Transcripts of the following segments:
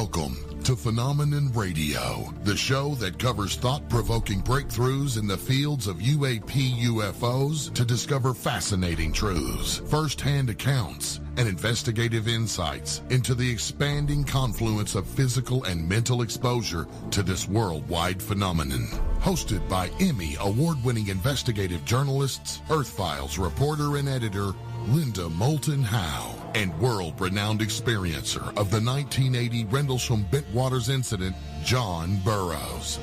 Welcome to Phenomenon Radio, the show that covers thought-provoking breakthroughs in the fields of UAP UFOs to discover fascinating truths, first-hand accounts, and investigative insights into the expanding confluence of physical and mental exposure to this worldwide phenomenon. Hosted by Emmy Award-winning investigative journalists, Earth Files reporter and editor Linda Moulton Howe, and world-renowned experiencer of the 1980 Rendlesham Bentwaters incident, John Burroughs.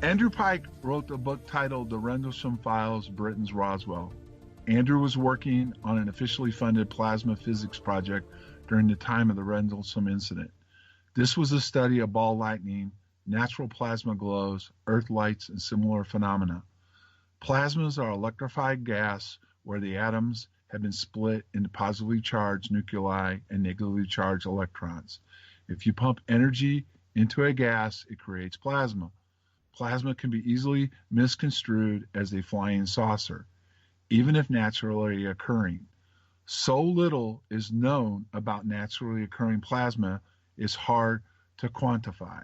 Andrew Pike wrote a book titled The Rendlesham Files, Britain's Roswell. Andrew was working on an officially funded plasma physics project during the time of the Rendlesham incident. This was a study of ball lightning, natural plasma glows, earth lights, and similar phenomena. Plasmas are electrified gas where the atoms have been split into positively charged nuclei and negatively charged electrons. If you pump energy into a gas, it creates plasma. Plasma can be easily misconstrued as a flying saucer, even if naturally occurring. So little is known about naturally occurring plasma, it's hard to quantify.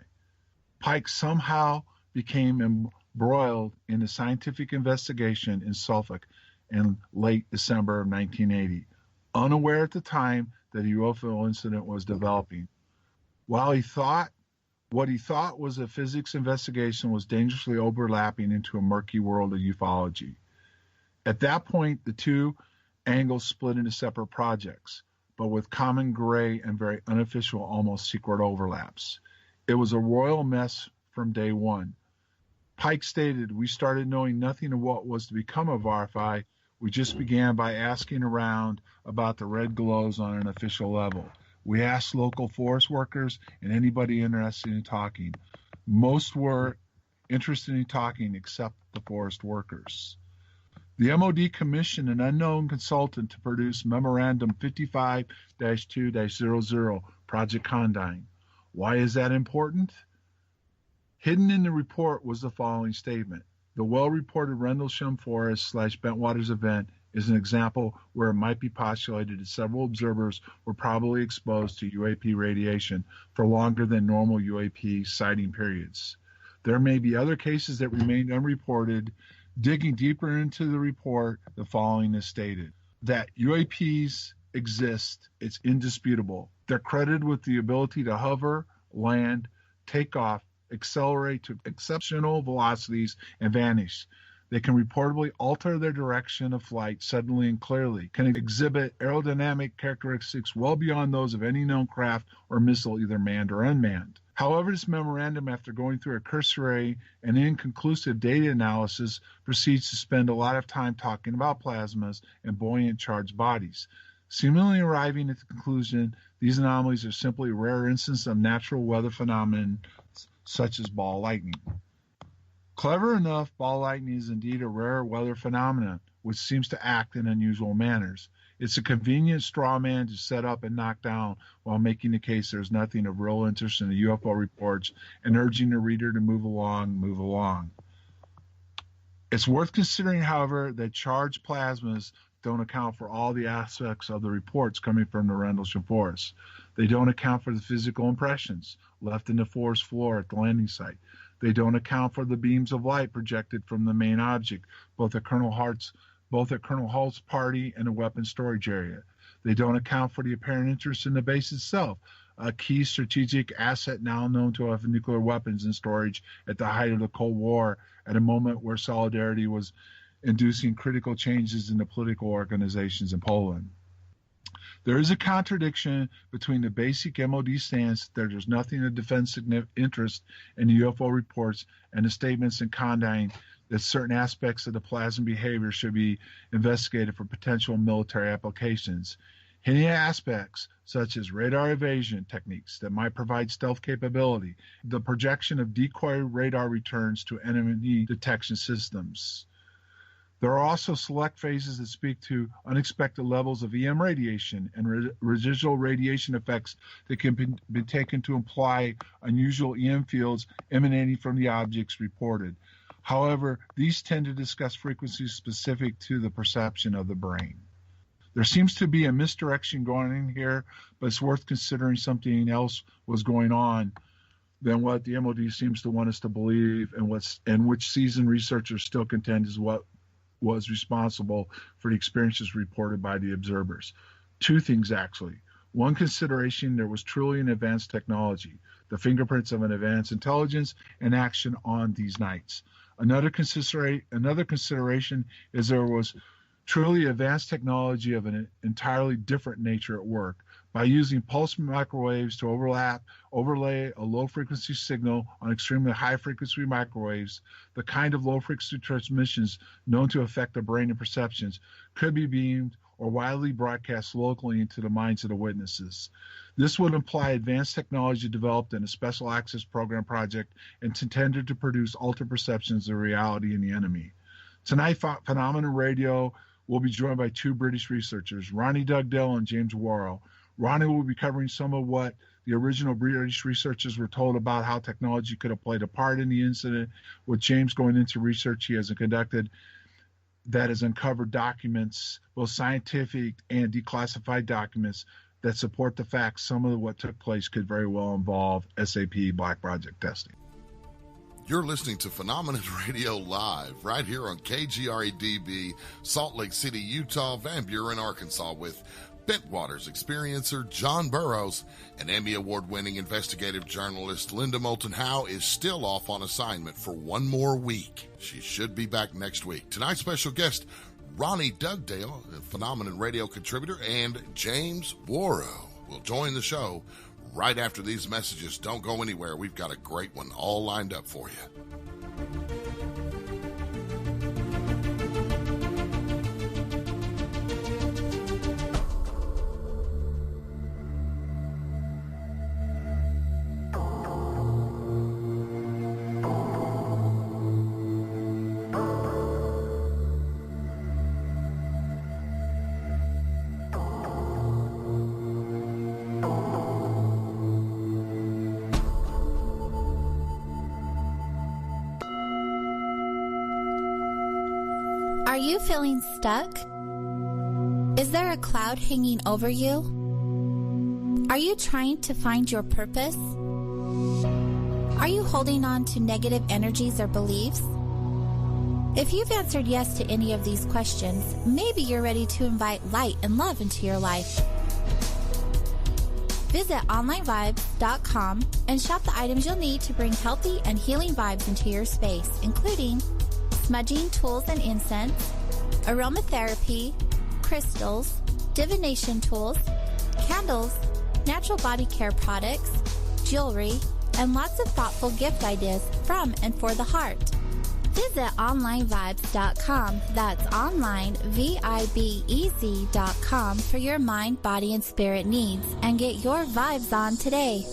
Pike somehow became embroiled in a scientific investigation in Suffolk in late December of 1980, unaware at the time that a UFO incident was developing. While what he thought was a physics investigation was dangerously overlapping into a murky world of ufology. At that point, the two angles split into separate projects, but with common gray and very unofficial, almost secret overlaps. It was a royal mess from day one. Pike stated, "We started knowing nothing of what was to become of RFI. We just began by asking around about the red glows on an official level. We asked local forest workers and anybody interested in talking. Most were interested in talking except the forest workers." The MOD commissioned an unknown consultant to produce Memorandum 55-2-00, Project Condign. Why is that important? Hidden in the report was the following statement. The well-reported Rendlesham Forest/Bentwaters event is an example where it might be postulated that several observers were probably exposed to UAP radiation for longer than normal UAP sighting periods. There may be other cases that remained unreported. Digging deeper into the report, the following is stated. That UAPs exist, it's indisputable. They're credited with the ability to hover, land, take off, accelerate to exceptional velocities, and vanish. They can reportedly alter their direction of flight suddenly and clearly, can exhibit aerodynamic characteristics well beyond those of any known craft or missile, either manned or unmanned. However, this memorandum, after going through a cursory and inconclusive data analysis, proceeds to spend a lot of time talking about plasmas and buoyant charged bodies, seemingly arriving at the conclusion these anomalies are simply rare instances of natural weather phenomenon such as ball lightning. Clever enough, ball lightning is indeed a rare weather phenomenon which seems to act in unusual manners. It's a convenient straw man to set up and knock down while making the case there's nothing of real interest in the UFO reports and urging the reader to move along. It's worth considering, however, that charged plasmas don't account for all the aspects of the reports coming from the Rendlesham Forest. They don't account for the physical impressions left in the forest floor at the landing site. They don't account for the beams of light projected from the main object, both at Colonel Hull's party and the weapons storage area. They don't account for the apparent interest in the base itself, a key strategic asset now known to have nuclear weapons in storage at the height of the Cold War, at a moment where solidarity was inducing critical changes in the political organizations in Poland. There is a contradiction between the basic MOD stance that there's nothing of defensive interest in the UFO reports and the statements in Condign that certain aspects of the plasma behavior should be investigated for potential military applications. Hidden aspects, such as radar evasion techniques that might provide stealth capability, the projection of decoy radar returns to enemy detection systems. There are also select phases that speak to unexpected levels of EM radiation and residual radiation effects that can be taken to imply unusual EM fields emanating from the objects reported. However, these tend to discuss frequencies specific to the perception of the brain. There seems to be a misdirection going in here, but it's worth considering something else was going on than what the MOD seems to want us to believe, and which seasoned researchers still contend is what was responsible for the experiences reported by the observers. Two things, actually. One consideration, there was truly an advanced technology, the fingerprints of an advanced intelligence and action on these nights. Another consideration is there was truly advanced technology of an entirely different nature at work. By using pulse microwaves to overlay a low-frequency signal on extremely high-frequency microwaves, the kind of low-frequency transmissions known to affect the brain and perceptions could be beamed or widely broadcast locally into the minds of the witnesses. This would imply advanced technology developed in a special access program project and intended to produce altered perceptions of reality and the enemy. Tonight, Phenomenon Radio will be joined by two British researchers, Ronnie Dugdale and James Worrow. Ronnie will be covering some of what the original British researchers were told about how technology could have played a part in the incident, with James going into research he has conducted that has uncovered documents, both scientific and declassified documents, that support the fact some of what took place could very well involve SAP Black Project testing. You're listening to Phenomenon Radio Live right here on KGRA DB, Salt Lake City, Utah, Van Buren, Arkansas, with Bentwaters experiencer John Burroughs. And Emmy Award-winning investigative journalist Linda Moulton Howe is still off on assignment for one more week. She should be back next week. Tonight's special guest, Ronnie Dugdale, a Phenomenon Radio contributor, and James Worrow will join the show right after these messages. Don't go anywhere. We've got a great one all lined up for you. Are you feeling stuck? Is there a cloud hanging over you? Are you trying to find your purpose? Are you holding on to negative energies or beliefs? If you've answered yes to any of these questions, maybe you're ready to invite light and love into your life. Visit onlinevibes.com and shop the items you'll need to bring healthy and healing vibes into your space, including smudging tools and incense, aromatherapy, crystals, divination tools, candles, natural body care products, jewelry, and lots of thoughtful gift ideas from and for the heart. Visit onlinevibes.com. That's online, VIBEZ.com for your mind, body, and spirit needs, and get your vibes on today.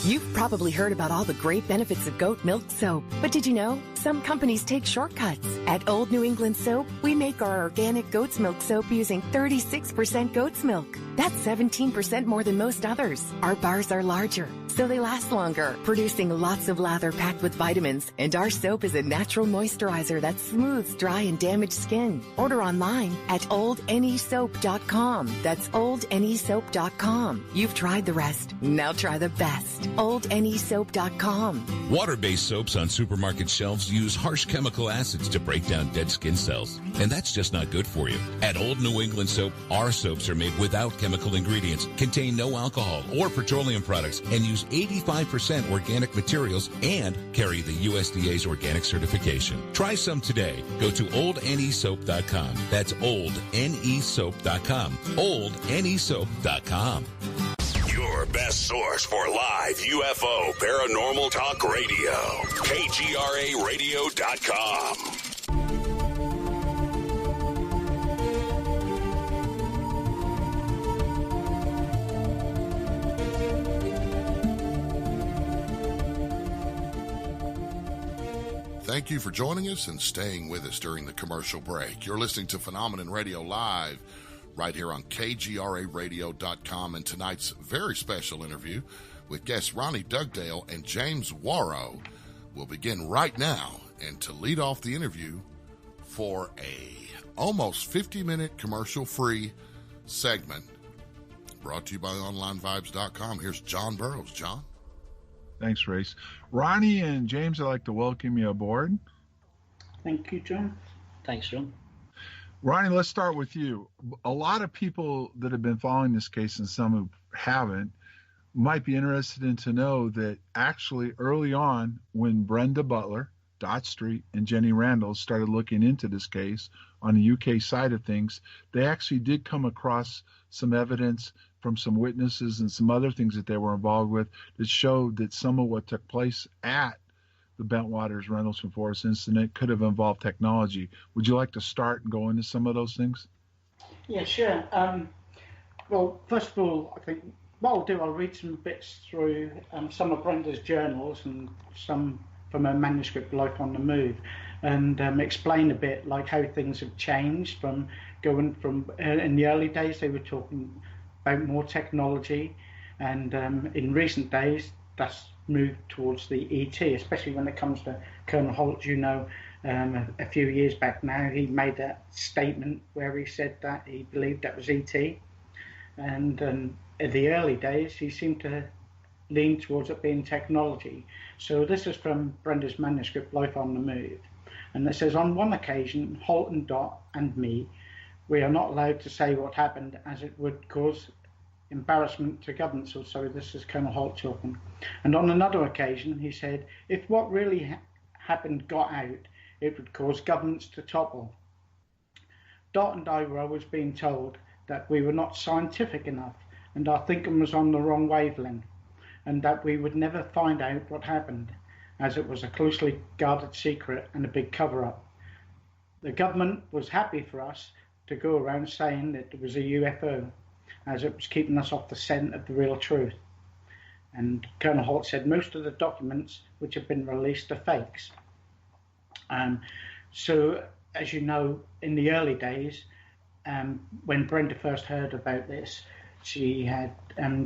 You've probably heard about all the great benefits of goat milk soap, but did you know some companies take shortcuts? At Old New England Soap, we make our organic goat's milk soap using 36% goat's milk. That's 17% more than most others. Our bars are larger, so they last longer, producing lots of lather packed with vitamins. And our soap is a natural moisturizer that smooths dry and damaged skin. Order online at oldnesoap.com. That's oldnesoap.com. You've tried the rest. Now try the best. oldnesoap.com. Water-based soaps on supermarket shelves use harsh chemical acids to break down dead skin cells, and that's just not good for you. At Old New England Soap, our soaps are made without chemical ingredients, contain no alcohol or petroleum products, and use 85% organic materials and carry the USDA's organic certification. Try some today. Go to oldnesoap.com. That's oldnesoap.com. oldnesoap.com. Your best source for live UFO paranormal talk radio. KGRARadio.com. Thank you for joining us and staying with us during the commercial break. You're listening to Phenomenon Radio Live right here on KGRARadio.com, and tonight's very special interview with guests Ronnie Dugdale and James Worrow. will begin right now. And to lead off the interview for a almost 50-minute commercial-free segment brought to you by onlinevibes.com, here's John Burroughs. John? Thanks, Race. Ronnie and James, I'd like to welcome you aboard. Thank you, John. Thanks, John. Ronnie, let's start with you. A lot of people that have been following this case, and some who haven't, might be interested in to know that actually early on, when Brenda Butler, Dot Street, and Jenny Randall started looking into this case on the UK side of things, they actually did come across some evidence from some witnesses and some other things that they were involved with that showed that some of what took place at the Bentwaters Rendlesham Forest incident could have involved technology. Would you like to start and go into some of those things? Yeah, sure. Well, first of all, I think what I'll do, I'll read some bits through some of Brenda's journals and some from her manuscript, Life on the Move, and explain a bit like how things have changed from going from, in the early days, they were talking about more technology, and in recent days, that's moved towards the ET, especially when it comes to Colonel Holt. You know, a few years back now, he made a statement where he said that he believed that was ET, and in the early days, he seemed to lean towards it being technology. So this is from Brenda's manuscript, Life on the Move, and it says, on one occasion, Holt and Dot and me, we are not allowed to say what happened as it would cause embarrassment to government. So sorry, this is Colonel Holt talking. And on another occasion, he said, if what really happened got out, it would cause governments to topple. Dot and I were always being told that we were not scientific enough and our thinking was on the wrong wavelength, and that we would never find out what happened, as it was a closely guarded secret and a big cover-up. The government was happy for us to go around saying that it was a UFO, as it was keeping us off the scent of the real truth. And Colonel Holt said most of the documents which have been released are fakes. So, as you know, in the early days, when Brenda first heard about this, she had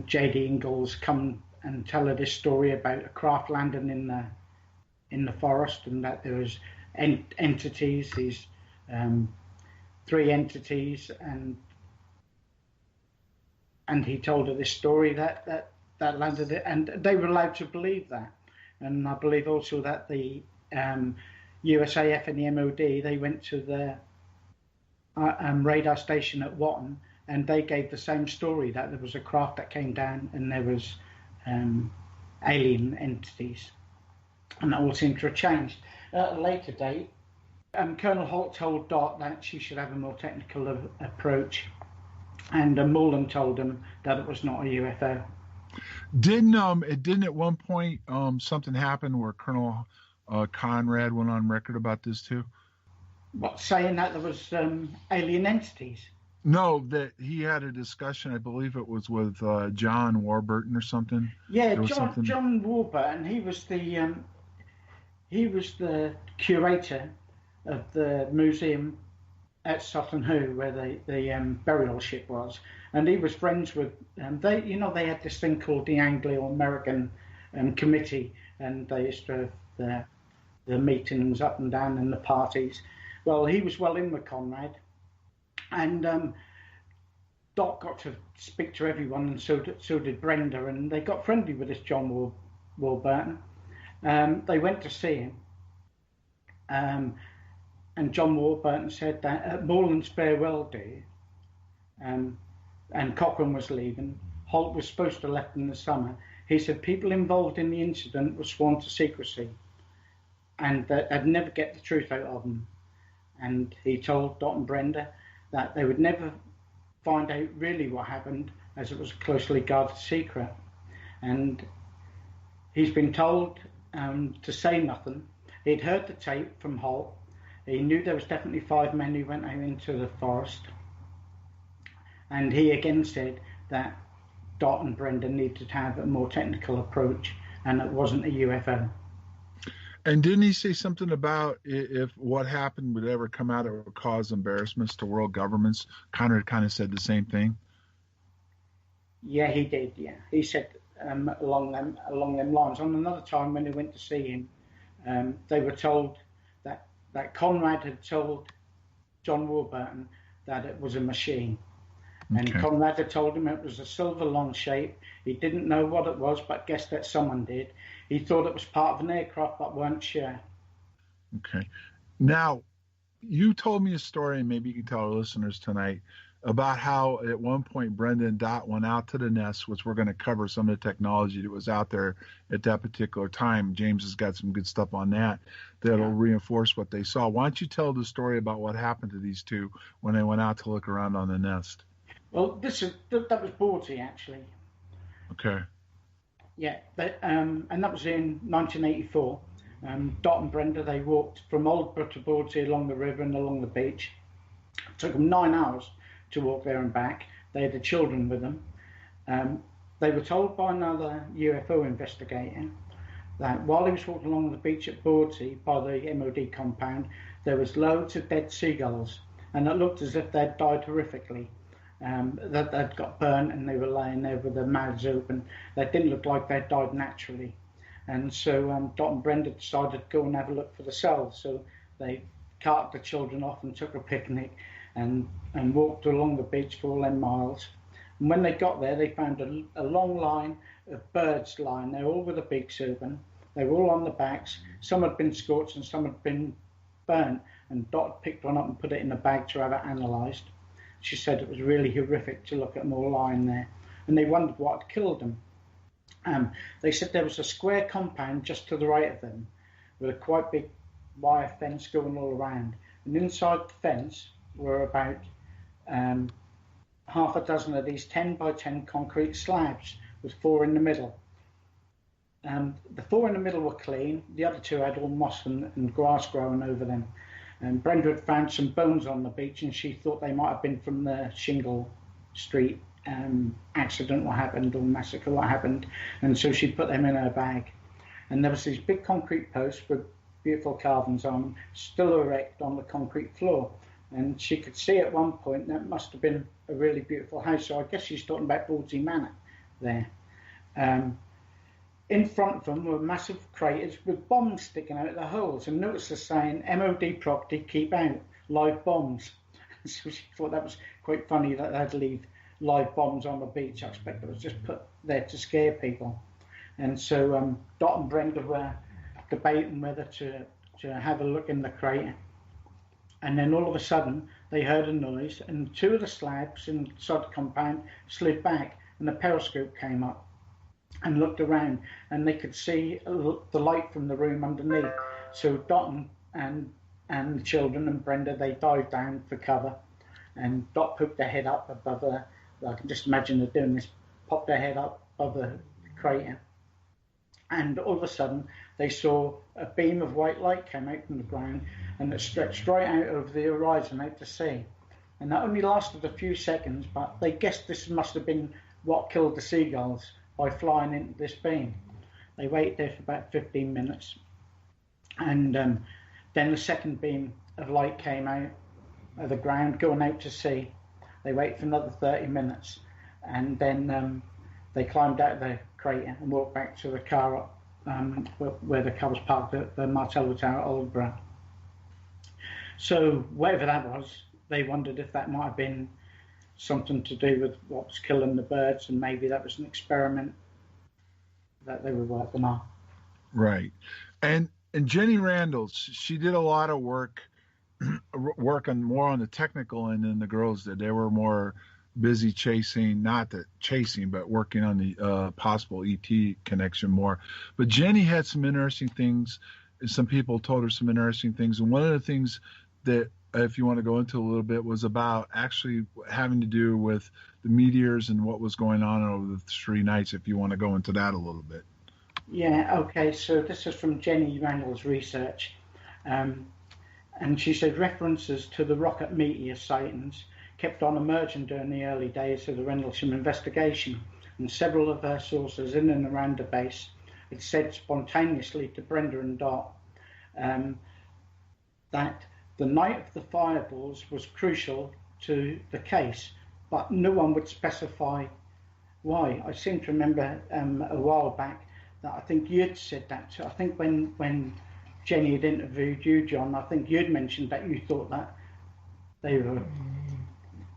J.D. Ingalls come and tell her this story about a craft landing in the forest, and that there was entities, these 3 entities, and he told her this story that landed it, and they were allowed to believe that. And I believe also that the USAF and the MOD, they went to the radar station at Watton, and they gave the same story, that there was a craft that came down and there was alien entities, and that all seemed to have changed. At a later date, Colonel Holt told Dot that she should have a more technical approach, and Moulton told him that it was not a UFO. Didn't at one point something happen where Colonel Conrad went on record about this too? What, saying that there was alien entities? No, that he had a discussion, I believe it was with John Warburton or something. Yeah, John Warburton. He was the curator of the museum at Moulton Howe, where the burial ship was, and he was friends with. They had this thing called the Anglo-American Committee, and they used to have the meetings up and down and the parties. Well, he was well in with Conrad, and Dot got to speak to everyone, and so did Brenda, and they got friendly with this John Warburton. They went to see him, and John Warburton said that at Moreland's farewell day, and Cochrane was leaving, Holt was supposed to have left in the summer. He said people involved in the incident were sworn to secrecy, and that I'd never get the truth out of them. And he told Dot and Brenda that they would never find out really what happened, as it was a closely guarded secret. And he's been told to say nothing. He'd heard the tape from Holt. He knew there was definitely 5 men who went out into the forest. And he again said that Dot and Brenda needed to have a more technical approach, and it wasn't a UFO. And didn't he say something about if what happened would ever come out, it would cause embarrassments to world governments? Conrad kind of said the same thing. Yeah, he did. Yeah, he said along them lines. On another time when they went to see him, They were told that Conrad had told John Warburton that it was a machine. And Conrad had told him it was a silver long shape. He didn't know what it was, but guessed that someone did. He thought it was part of an aircraft, but weren't sure. Okay. Now, you told me a story, and maybe you can tell our listeners tonight, about how at one point Brenda and Dot went out to the nest, which we're going to cover some of the technology that was out there at that particular time. James has got some good stuff on that'll reinforce what they saw. Why don't you tell the story about what happened to these two when they went out to look around on the nest? Well, that was Bawdsey, actually. Okay. Yeah, and that was in 1984. Dot and Brenda, they walked from Aldborough to Bawdsey along the river and along the beach. It took them 9 hours to walk there and back. They had the children with them. They were told by another UFO investigator that while he was walking along the beach at Bawdsey by the MOD compound, there was loads of dead seagulls, and it looked as if they'd died horrifically. That they'd got burnt and they were laying there with their mouths open. They didn't look like they'd died naturally. And so Dot and Brenda decided to go and have a look for themselves. So they carted the children off and took a picnic and walked along the beach for all them miles. And when they got there, they found a long line of birds lying there, all with the beaks open. They were all on the backs. Some had been scorched and some had been burnt. And Dot picked one up and put it in a bag to have it analysed. She said it was really horrific to look at them all lying there. And they wondered what had killed them. They said there was a square compound just to the right of them with a quite big wire fence going all around. And inside the fence were about half a dozen of these 10 by 10 concrete slabs with 4 in the middle. The 4 in the middle were clean. The other 2 had all moss and grass growing over them. And Brenda had found some bones on the beach, and she thought they might have been from the Shingle Street accident what happened, or massacre what happened. And so she put them in her bag. And there was these big concrete posts with beautiful carvings on them, still erect on the concrete floor. And she could see at one point that must have been a really beautiful house. So I guess she's talking about Bawdsey Manor there. In front of them were massive craters with bombs sticking out of the holes. And notice the saying, MOD property, keep out, live bombs. So she thought that was quite funny that they'd leave live bombs on the beach. I expect it was just put there to scare people. And so Dot and Brenda were debating whether to have a look in the crater. And then all of a sudden they heard a noise, and 2 of the slabs inside the compound slid back, and the periscope came up and looked around, and they could see the light from the room underneath. So Dot and the children and Brenda, they dived down for cover, and Dot poked her head up above her. I can just imagine her doing this, popped her head up above the crater. And all of a sudden, they saw a beam of white light came out from the ground, and it stretched right out over the horizon out to sea. And that only lasted a few seconds, but they guessed this must have been what killed the seagulls by flying into this beam. They waited there for about 15 minutes. And then the second beam of light came out of the ground, going out to sea. They waited for another 30 minutes, and then they climbed out of the crater and walked back to the car where the car was parked at the Martel Hotel at Aldborough. So whatever that was, they wondered if that might have been something to do with what was killing the birds, and maybe that was an experiment that they were working on. Right. And Jenny Randall, she did a lot of work on more on the technical end than the girls did. They were more busy but working on the possible ET connection more. But Jenny had some interesting things. Some people told her some interesting things. And one of the things that, if you want to go into a little bit, was about actually having to do with the meteors and what was going on over the 3 nights, if you want to go into that a little bit. Yeah, okay. So this is from Jenny Randall's research. And she said references to the rocket meteor sightings kept on emerging during the early days of the Rendlesham investigation, and several of her sources in and around the base had said spontaneously to Brenda and Dot that the night of the fireballs was crucial to the case, but no one would specify why. I seem to remember a while back that I think you'd said that too. I think when Jenny had interviewed you, John, I think you'd mentioned that you thought that they were,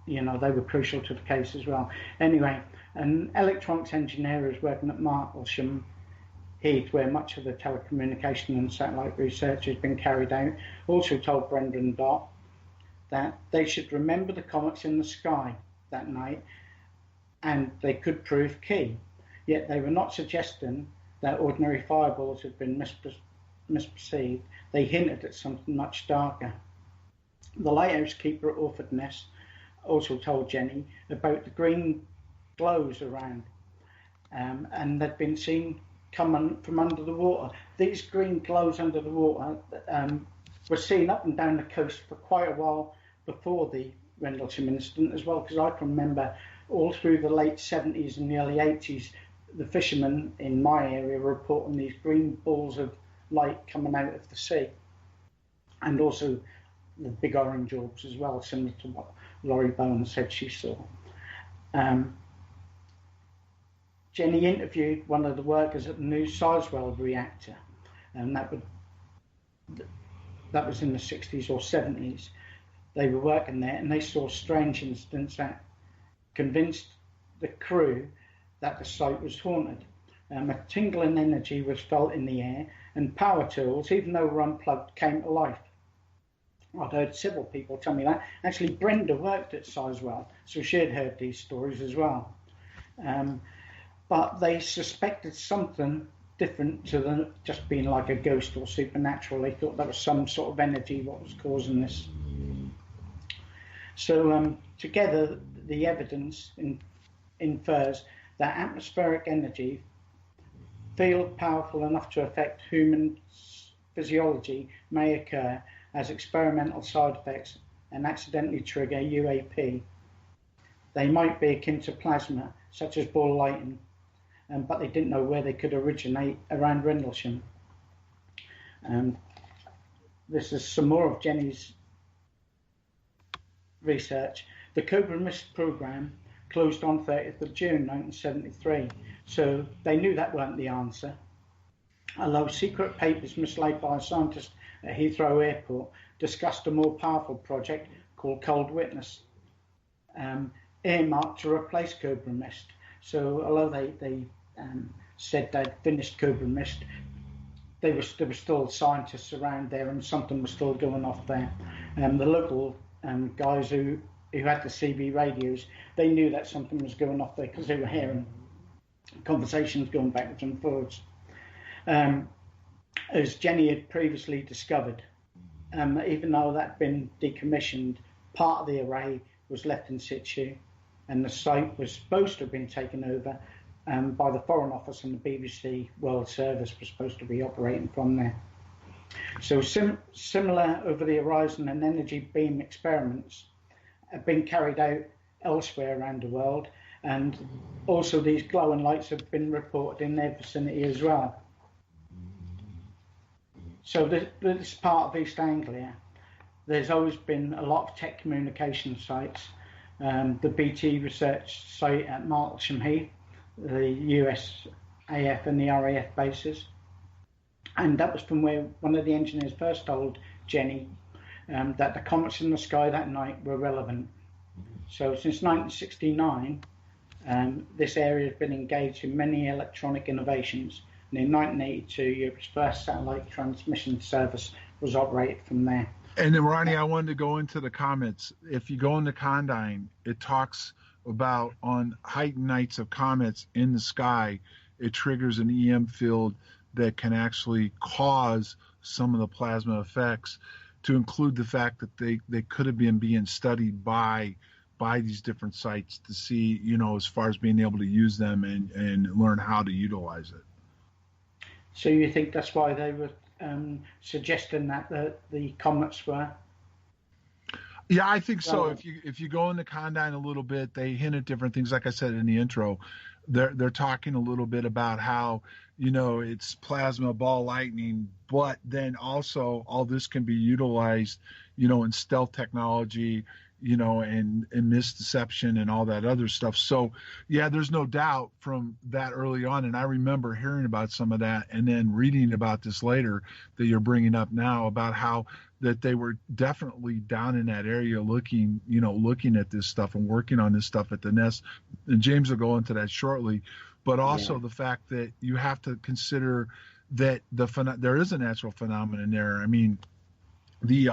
they were crucial to the case as well. Anyway, an electronics engineer who was working at Martlesham Heath, where much of the telecommunication and satellite research has been carried out, also told Brenda and Dot that they should remember the comets in the sky that night and they could prove key. Yet they were not suggesting that ordinary fireballs had been misperceived. They hinted at something much darker. The lighthouse keeper at Orford Ness also told Jenny about the green glows around, and they'd been seen coming from under the water. These green glows under the water were seen up and down the coast for quite a while before the Rendlesham incident as well, because I can remember all through the late 70s and the early 80s, the fishermen in my area were reporting these green balls of light coming out of the sea, and also the big orange orbs as well, similar to what Laurie Bowen said she saw. Jenny interviewed one of the workers at the new Sizewell reactor, and that was in the 60s or 70s. They were working there and they saw strange incidents that convinced the crew that the site was haunted. A tingling energy was felt in the air, and power tools, even though were unplugged, came to life. I'd heard several people tell me that. Actually, Brenda worked at Sizewell, so she had heard these stories as well. But they suspected something different to them just being like a ghost or supernatural. They thought that was some sort of energy what was causing this. So together, the evidence infers that atmospheric energy, field powerful enough to affect human physiology, may occur as experimental side effects and accidentally trigger UAP. They might be akin to plasma, such as ball lightning, but they didn't know where they could originate around Rendlesham. This is some more of Jenny's research. The Cobra Mist program closed on 30th of June 1973, so they knew that weren't the answer. Although secret papers mislaid by a scientist at Heathrow Airport discussed a more powerful project called Cold Witness, earmarked to replace Cobra Mist. So although they said they'd finished Cobra Mist, there were still scientists around there and something was still going off there. The local guys who had the CB radios, they knew that something was going off there because they were hearing conversations going backwards and forwards. As Jenny had previously discovered, even though that had been decommissioned, part of the array was left in situ, and the site was supposed to have been taken over by the Foreign Office, and the BBC World Service was supposed to be operating from there. So similar over the horizon and energy beam experiments have been carried out elsewhere around the world, and also these glowing lights have been reported in their vicinity as well. So this part of East Anglia, there's always been a lot of tech communication sites. The BT research site at Martlesham Heath, the USAF and the RAF bases. And that was from where one of the engineers first told Jenny that the comets in the sky that night were relevant. So since 1969, this area has been engaged in many electronic innovations. And in 1982, Europe's first satellite transmission service was operated from there. And then, Ronnie, I wanted to go into the comets. If you go into Condyne, it talks about on heightened nights of comets in the sky, it triggers an EM field that can actually cause some of the plasma effects, to include the fact that they could have been being studied by these different sites to see, as far as being able to use them and learn how to utilize it. So you think that's why they were suggesting that the comets were? Yeah, I think so. If you go into Condyne a little bit, they hint at different things. Like I said in the intro, they're talking a little bit about how, it's plasma ball lightning, but then also all this can be utilized, in stealth technology, and misdeception and all that other stuff. So, yeah, there's no doubt from that early on. And I remember hearing about some of that and then reading about this later that you're bringing up now about how that they were definitely down in that area looking at this stuff and working on this stuff at the nest. And James will go into that shortly. But also the fact that you have to consider that there is a natural phenomenon there. I mean, the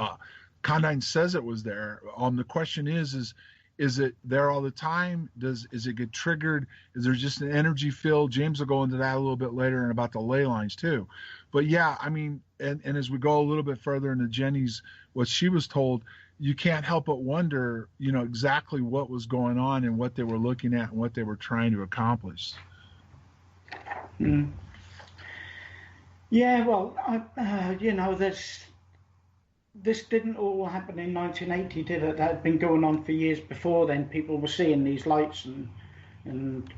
Condyne says it was there. The question is it there all the time? Is it get triggered? Is there just an energy field? James will go into that a little bit later and about the ley lines too. But yeah, I mean, and as we go a little bit further into Jenny's, what she was told, you can't help but wonder, exactly what was going on and what they were looking at and what they were trying to accomplish. Mm. Yeah, well, this didn't all happen in 1980, did it? That had been going on for years before then. People were seeing these lights and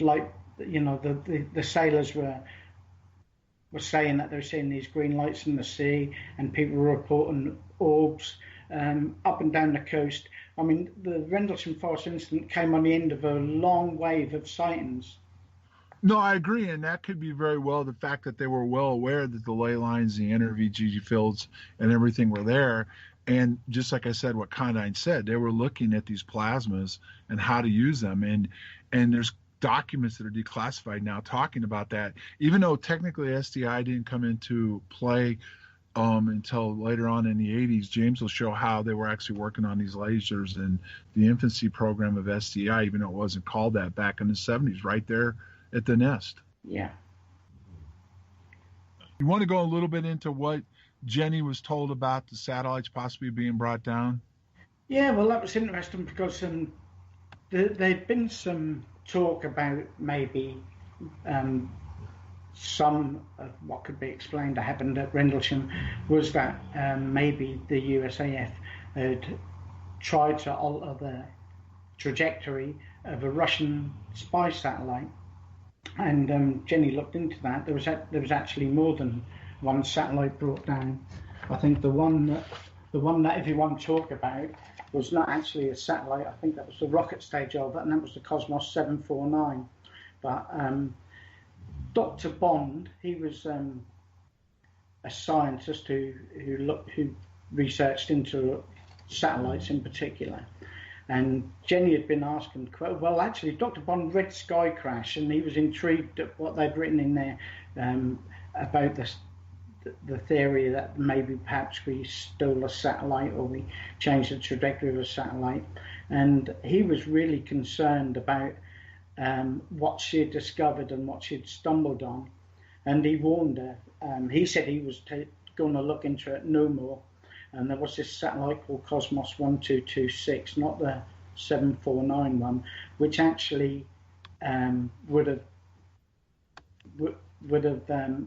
like, the sailors were saying that they were seeing these green lights in the sea, and people were reporting orbs up and down the coast. I mean, the Rendlesham Forest incident came on the end of a long wave of sightings. No, I agree, and that could be very well the fact that they were well aware that the ley lines, the NRVG fields, and everything were there. And just like I said, what Condyne said, they were looking at these plasmas and how to use them. And there's documents that are declassified now talking about that. Even though technically SDI didn't come into play until later on in the 80s, James will show how they were actually working on these lasers and the infancy program of SDI, even though it wasn't called that back in the 70s, right there at the nest. Yeah. You want to go a little bit into what Jenny was told about the satellites possibly being brought down? Yeah, well, that was interesting because there'd been some talk about maybe some of what could be explained that happened at Rendlesham was that maybe the USAF had tried to alter the trajectory of a Russian spy satellite. And Jenny looked into that. There was actually more than one satellite brought down. I think the one that everyone talked about was not actually a satellite. I think that was the rocket stage of it, and that was the Cosmos 749. But Dr. Bond, he was a scientist who researched into satellites in particular. And Jenny had been asking, well, actually, Dr. Bond read Sky Crash, and he was intrigued at what they'd written in there about the theory that maybe perhaps we stole a satellite or we changed the trajectory of a satellite. And he was really concerned about what she had discovered and what she had stumbled on. And he warned her. He said he was going to look into it no more. And there was this satellite called Cosmos 1226, not the 749 one, which actually would have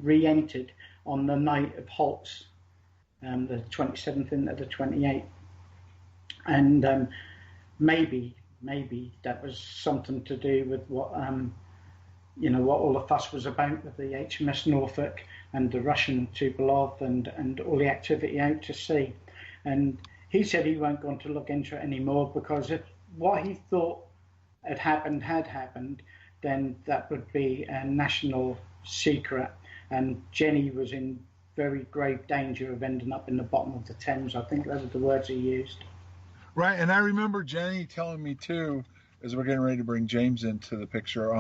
re-entered on the night of Holtz, the 27th into the 28th. And maybe that was something to do with what what all the fuss was about with the HMS Norfolk and the Russian Tupolev and all the activity out to sea. And he said he weren't going to look into it anymore because if what he thought had happened, then that would be a national secret. And Jenny was in very grave danger of ending up in the bottom of the Thames. I think those are the words he used. Right, and I remember Jenny telling me too, as we're getting ready to bring James into the picture,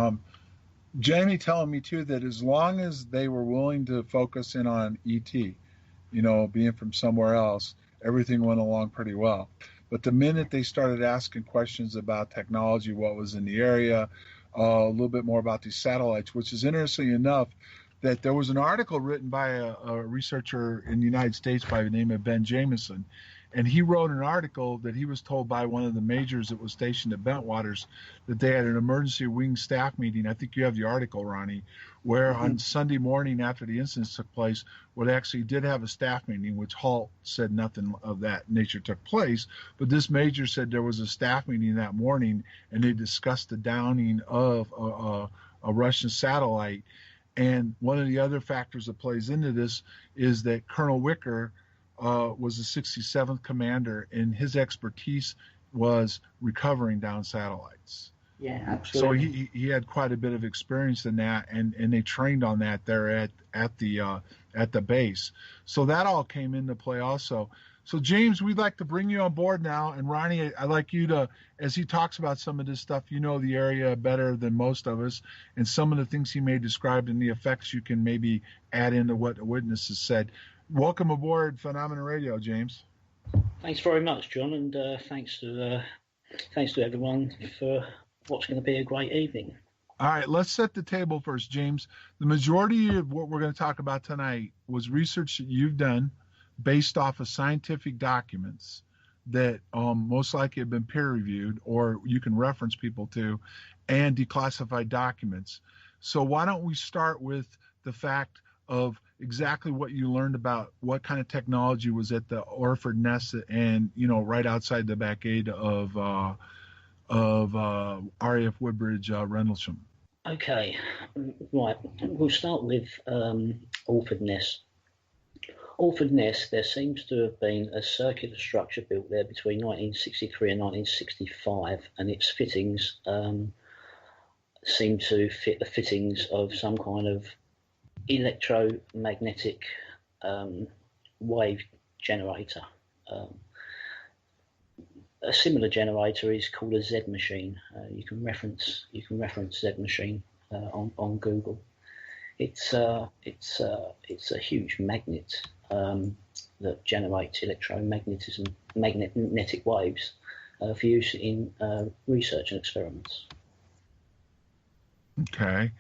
Jenny telling me too that as long as they were willing to focus in on ET, being from somewhere else, everything went along pretty well. But the minute they started asking questions about technology, what was in the area, a little bit more about these satellites, which is interesting enough that there was an article written by a researcher in the United States by the name of Ben Jameson. And he wrote an article that he was told by one of the majors that was stationed at Bentwaters that they had an emergency wing staff meeting. I think you have the article, Ronnie, where on Sunday morning after the incident took place, where they actually did have a staff meeting, which Halt said nothing of that nature took place. But this major said there was a staff meeting that morning, and they discussed the downing of a Russian satellite. And one of the other factors that plays into this is that Colonel Wicker was the 67th commander, and his expertise was recovering down satellites. Yeah, absolutely. So he had quite a bit of experience in that, and they trained on that there at the base. So that all came into play also. So James, we'd like to bring you on board now, and Ronnie, I'd like you to, as he talks about some of this stuff, you know the area better than most of us, and some of the things he may describe and the effects you can maybe add into what the witnesses said. Welcome aboard Phenomenon Radio, James. Thanks very much, John, and thanks to everyone for what's going to be a great evening. All right, let's set the table first, James. The majority of what we're going to talk about tonight was research that you've done based off of scientific documents that most likely have been peer-reviewed, or you can reference people to, and declassified documents. So why don't we start with the fact of exactly what you learned about what kind of technology was at the Orford Nest and, right outside the back gate of RAF Woodbridge, Rendlesham. Okay, right. We'll start with Orford Nest. Orford Nest, there seems to have been a circular structure built there between 1963 and 1965, and its fittings seem to fit the fittings of some kind of electromagnetic wave generator. A similar generator is called a Z machine. You can reference Z machine on Google. It's a huge magnet that generates magnetic waves for use in research and experiments. Okay.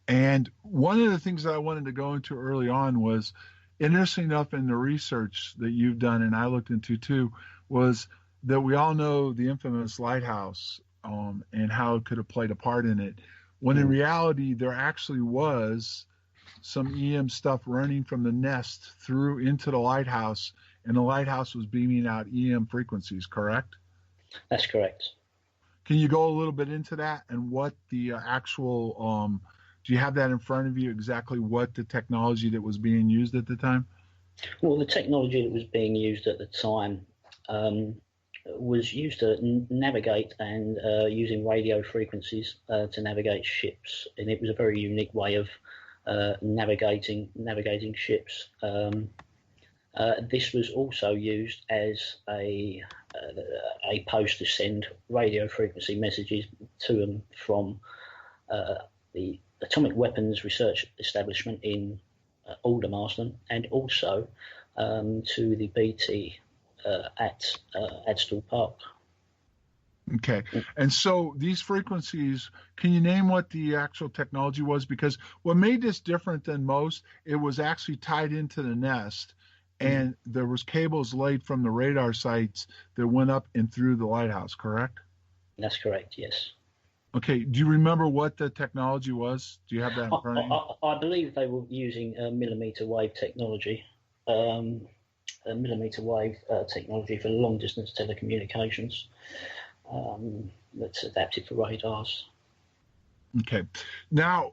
And one of the things that I wanted to go into early on was, interesting enough in the research that you've done and I looked into too, was that we all know the infamous lighthouse and how it could have played a part in it, when in reality there actually was some EM stuff running from the nest through into the lighthouse, and the lighthouse was beaming out EM frequencies, correct? That's correct. Can you go a little bit into that and what the actual, do you have that in front of you, exactly what the technology that was being used at the time? Well, the technology that was being used at the time was used to navigate and using radio frequencies to navigate ships, and it was a very unique way of navigating ships. This was also used as a post to send radio frequency messages to and from the Atomic Weapons Research Establishment in Aldermaston, and also to the BT at Adstall Park. Okay. And so these frequencies, can you name what the actual technology was? Because what made this different than most, it was actually tied into the nest, and there was cables laid from the radar sites that went up and through the lighthouse, correct? That's correct, yes. Okay. Do you remember what the technology was? Do you have that in front of you? I believe they were using millimeter wave technology. Millimeter wave technology for long-distance telecommunications. That's adapted for radars. Okay. Now,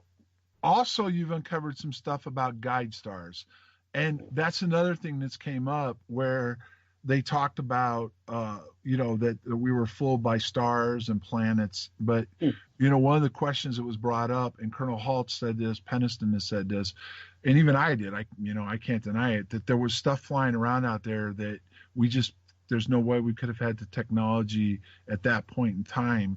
also you've uncovered some stuff about guide stars, and that's another thing that's came up where they talked about, that we were fooled by stars and planets. But, one of the questions that was brought up, and Colonel Halt said this, Peniston has said this, and even I did, I can't deny it, that there was stuff flying around out there that there's no way we could have had the technology at that point in time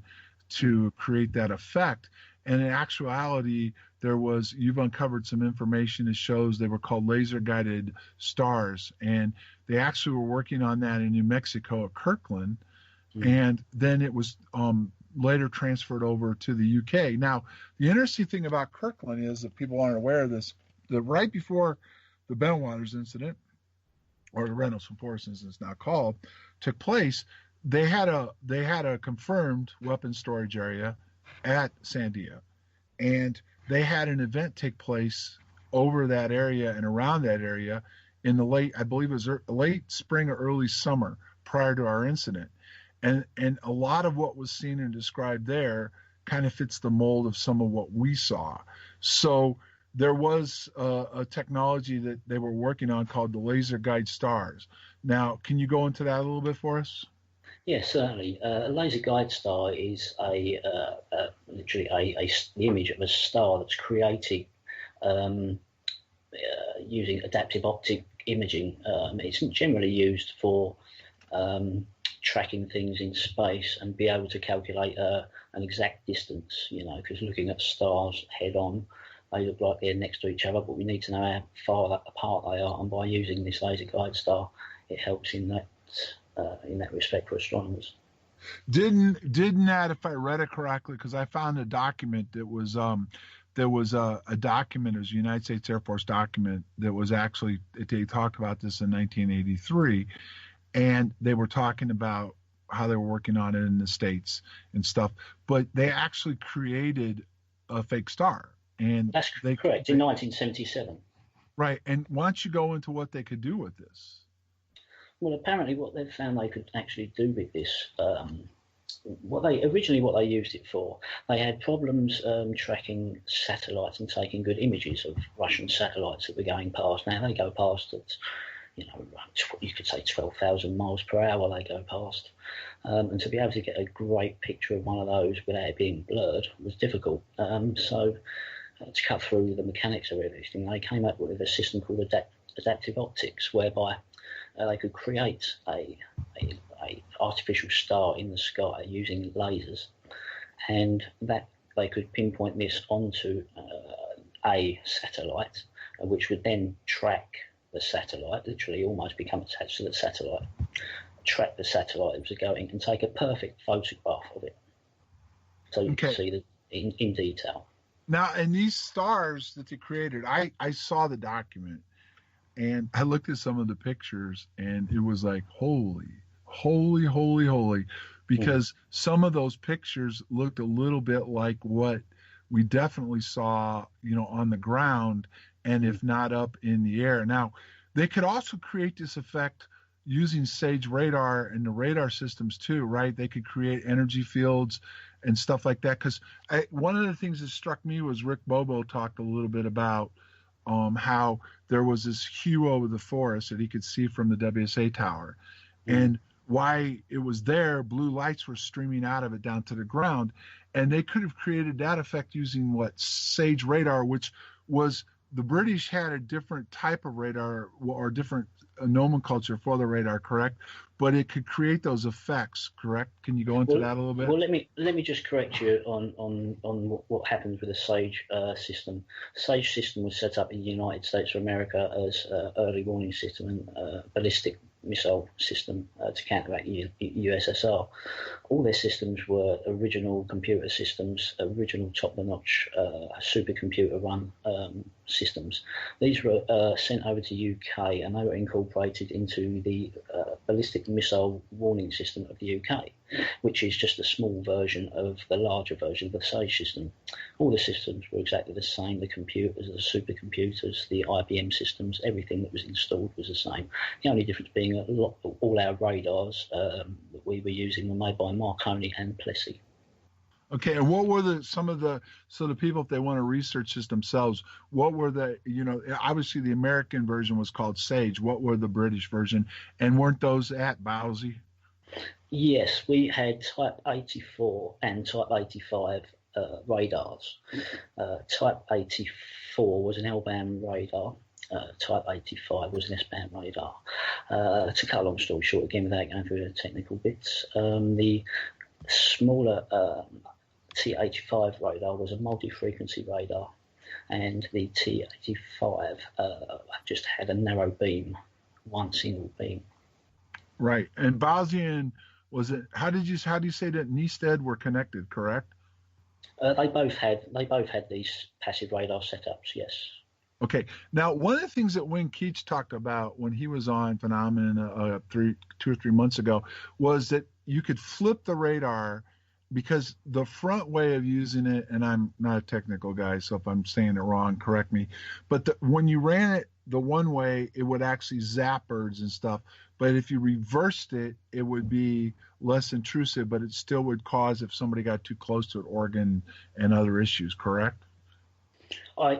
to create that effect. And in actuality, you've uncovered some information that shows they were called laser-guided stars. And they actually were working on that in New Mexico at Kirkland. And then it was later transferred over to the UK. Now, the interesting thing about Kirkland is, if people aren't aware of this, that right before the Bentwaters incident, or the Rendlesham Forest incident is now called, took place, they had a confirmed weapons storage area at Sandia, and they had an event take place over that area and around that area in the late spring or early summer prior to our incident, and a lot of what was seen and described there kind of fits the mold of some of what we saw. So there was a technology that they were working on called the laser guide stars. Now, can you go into that a little bit for us? Yes, certainly. A laser guide star is literally the image of a star that's created using adaptive optic imaging. It's generally used for tracking things in space and be able to calculate an exact distance, because looking at stars head on, they look like they're next to each other, but we need to know how far apart they are, and by using this laser guide star, it helps in that respect for astronomers. Didn't that, if I read it correctly, because I found a document that was there was a document, it was a United States Air Force document that was actually, they talked about this in 1983, and they were talking about how they were working on it in the States and stuff, but they actually created a fake star. And that's correct, in 1977. Right, and why don't you go into what they could do with this? Well, apparently what they've found they could actually do with this, what they used it for, they had problems tracking satellites and taking good images of Russian satellites that were going past. Now, they go past at, you could say 12,000 miles per hour they go past. And to be able to get a great picture of one of those without it being blurred was difficult. So to cut through the mechanics of everything, they came up with a system called adaptive optics, whereby they could create a artificial star in the sky using lasers, and that they could pinpoint this onto a satellite, which would then track the satellite, literally almost become attached to the satellite, track the satellite as it was going, and take a perfect photograph of it, so you can see that in detail. Now, in these stars that they created, I saw the document, and I looked at some of the pictures, and it was like, holy, because some of those pictures looked a little bit like what we definitely saw, on the ground, and if not up in the air. Now, they could also create this effect using SAGE radar and the radar systems too, right? They could create energy fields and stuff like that. Because one of the things that struck me was Rick Bobo talked a little bit about how there was this hue over the forest that he could see from the WSA tower. And why it was there, blue lights were streaming out of it down to the ground. And they could have created that effect using SAGE radar, which was, the British had a different type of radar or different nomenclature for the radar, correct? But it could create those effects, correct? Can you go into that a little bit? Well, let me just correct you on what happens with the SAGE system. The SAGE system was set up in the United States of America as an early warning system and ballistic missile system to counteract USSR. All their systems were original computer systems, original top-of-the-notch supercomputer-run systems. These were sent over to UK, and they were incorporated into the ballistic missile warning system of the UK, which is just a small version of the larger version of the SAGE system. All the systems were exactly the same. The computers, the supercomputers, the IBM systems, everything that was installed was the same. The only difference being all our radars that we were using were made by Marconi and Plessy. Okay, and what were the people, if they want to research this themselves, what were obviously the American version was called SAGE. What were the British version, and weren't those at Bowsy? Yes, we had Type 84 and Type 85 radars. Type 84 was an L-band radar. Type 85 was an S-band radar. To cut a long story short, again, without going through the technical bits, the smaller T85 radar was a multi-frequency radar, and the T85 just had a narrow beam, one single beam. Right, and Bosnian was it? How do you say that Nestead were connected? Correct. They both had these passive radar setups. Yes. Okay. Now, one of the things that Wayne Keach talked about when he was on Phenomenon 2 or 3 months ago was that you could flip the radar, because the front way of using it, and I'm not a technical guy, so if I'm saying it wrong, correct me, but when you ran it the one way, it would actually zap birds and stuff. But if you reversed it, it would be less intrusive, but it still would cause, if somebody got too close to it, organ and other issues, correct? I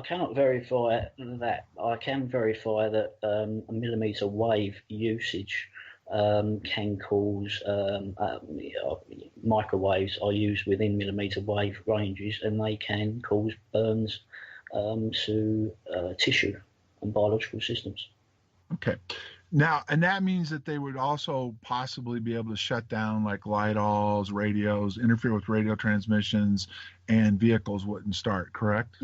cannot verify that. I can verify that a millimetre wave usage can cause microwaves are used within millimetre wave ranges, and they can cause burns to tissue and biological systems. Okay. Now, and that means that they would also possibly be able to shut down like lidals, radios, interfere with radio transmissions, and vehicles wouldn't start, correct?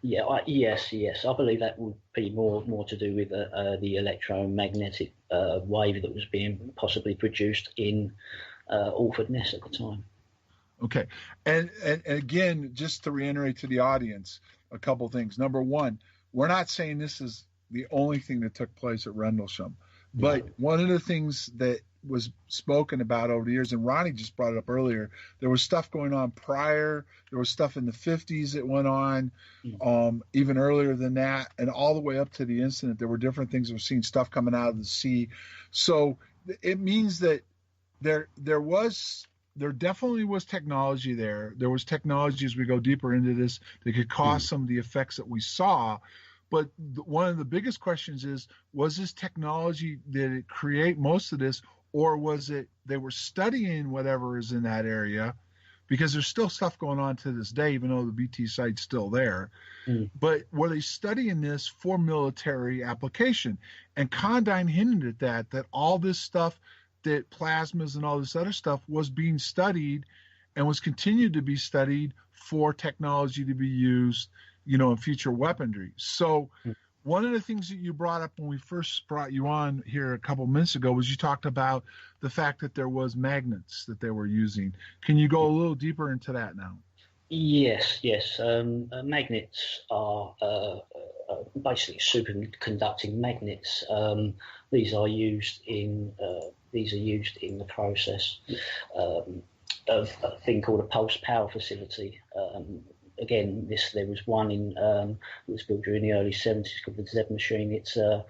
Yeah, yes. I believe that would be more to do with the electromagnetic wave that was being possibly produced in Alford Ness at the time. Okay. And again, just to reiterate to the audience, a couple things. Number one, we're not saying this is the only thing that took place at Rendlesham. But one of the things that was spoken about over the years, and Ronnie just brought it up earlier, there was stuff going on prior. There was stuff in the 50s that went on, even earlier than that, and all the way up to the incident. There were different things. We've seen stuff coming out of the sea. So it means that there definitely was technology there. There was technology, as we go deeper into this, that could cause some of the effects that we saw. But one of the biggest questions is, was this technology, did it create most of this, or was it they were studying whatever is in that area? Because there's still stuff going on to this day, even though the BT site's still there. But were they studying this for military application? And Condyne hinted at that all this stuff, that plasmas and all this other stuff was being studied and was continued to be studied for technology to be used, in future weaponry. So one of the things that you brought up when we first brought you on here a couple minutes ago was you talked about the fact that there was magnets that they were using. Can you go a little deeper into that now? Yes. Magnets are basically superconducting magnets. These are used in the process of a thing called a pulse power facility. Again, there was one that was built during the early 70s called the Z machine. It's a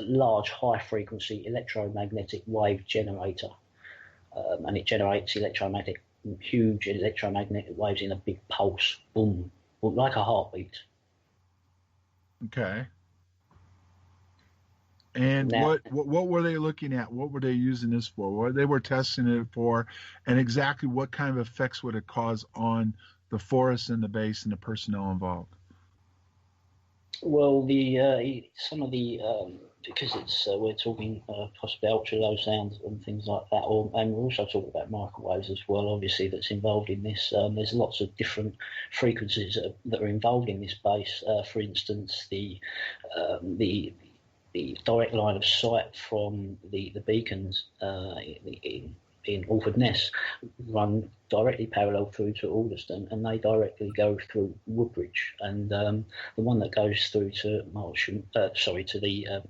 large, high-frequency electromagnetic wave generator, and it generates huge electromagnetic waves in a big pulse, boom, like a heartbeat. Okay. And now, what were they looking at? What were they using this for? What they were testing it for, and exactly what kind of effects would it cause on the forest and the base and the personnel involved? Well, some of the because it's we're talking possibly ultra low sound and things like that, and we're also talking about microwaves as well. Obviously, that's involved in this. There's lots of different frequencies that are involved in this base. For instance, the direct line of sight from the beacons in Alford Ness run directly parallel through to Alderston, and they directly go through Woodbridge, and the one that goes through to the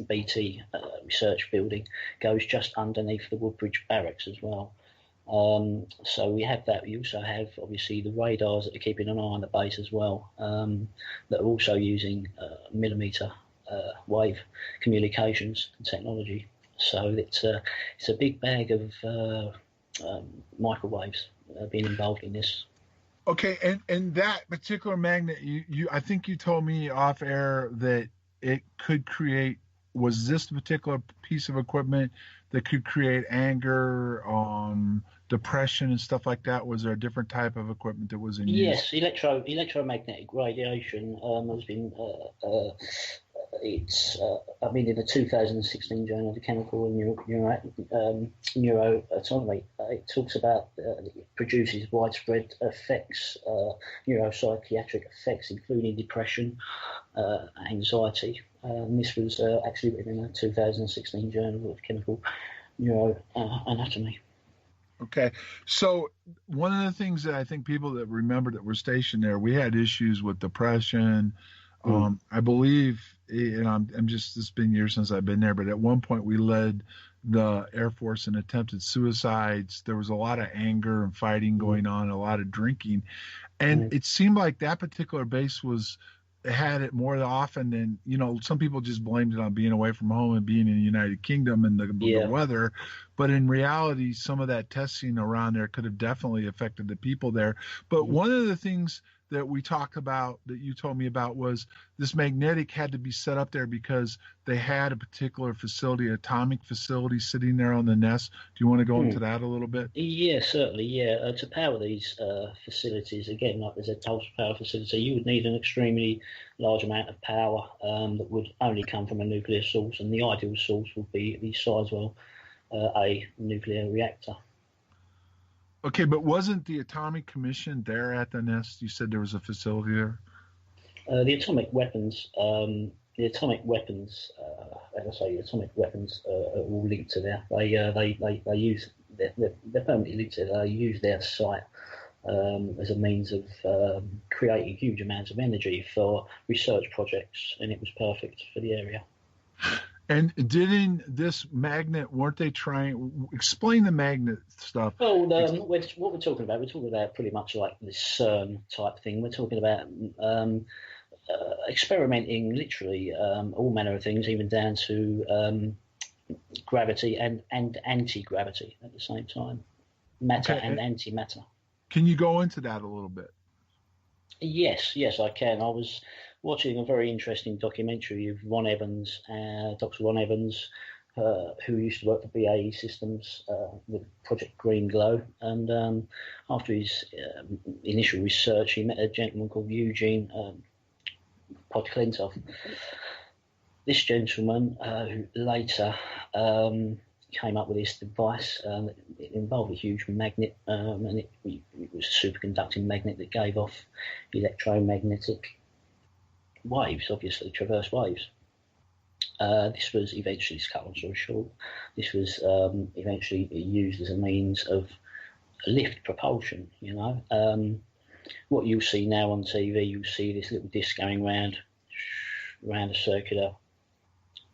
BT research building goes just underneath the Woodbridge barracks as well. So we have that. We also have obviously the radars that are keeping an eye on the base as well, that are also using millimetre wave communications and technology. So it's a big bag of microwaves being involved in this. Okay, and that particular magnet, you I think you told me off air that it could create. Was this particular piece of equipment that could create anger, depression, and stuff like that? Was there a different type of equipment that was in use? Yes, electromagnetic radiation has been. In the 2016 Journal of Chemical and Neuroanatomy, it talks about it produces widespread effects, neuropsychiatric effects, including depression, anxiety. This was actually written in the 2016 Journal of Chemical Neuroanatomy. Okay, so one of the things that I think people that remember that were stationed there, we had issues with depression. I believe, and it's been years since I've been there, but at one point we led the Air Force in attempted suicides. There was a lot of anger and fighting going on, a lot of drinking. And it seemed like that particular base had it more often than, some people just blamed it on being away from home and being in the United Kingdom and the weather. But in reality, some of that testing around there could have definitely affected the people there. But one of the things that we talked about, that you told me about, was this magnetic had to be set up there because they had a particular facility, atomic facility, sitting there on the nest. Do you want to go into that a little bit? Yeah, certainly. Yeah, to power these facilities, again, like there's a Tulsa power facility, you would need an extremely large amount of power that would only come from a nuclear source, and the ideal source would be the Sizewell A nuclear reactor. Okay, but wasn't the Atomic Commission there at the nest? You said there was a facility there. The atomic weapons, as I say, the atomic weapons are all linked to there. They use they're permanently linked to there. They use their site as a means of creating huge amounts of energy for research projects, and it was perfect for the area. And didn't this magnet, weren't they trying, explain the magnet stuff. Oh, what we're talking about pretty much like this CERN type thing. We're talking about experimenting literally all manner of things, even down to gravity and anti-gravity at the same time, matter and antimatter. Can you go into that a little bit? Yes, I can. I was watching a very interesting documentary of Ron Evans, Dr. Ron Evans, who used to work for BAE Systems with Project Green Glow. And after his initial research, he met a gentleman called Eugene Podkletov. This gentleman, who later came up with this device, it involved a huge magnet, and it was a superconducting magnet that gave off electromagnetic waves, obviously traverse waves. This was eventually, to cut long story short, this was eventually used as a means of lift propulsion. What you see now on TV, you see this little disc going round a circular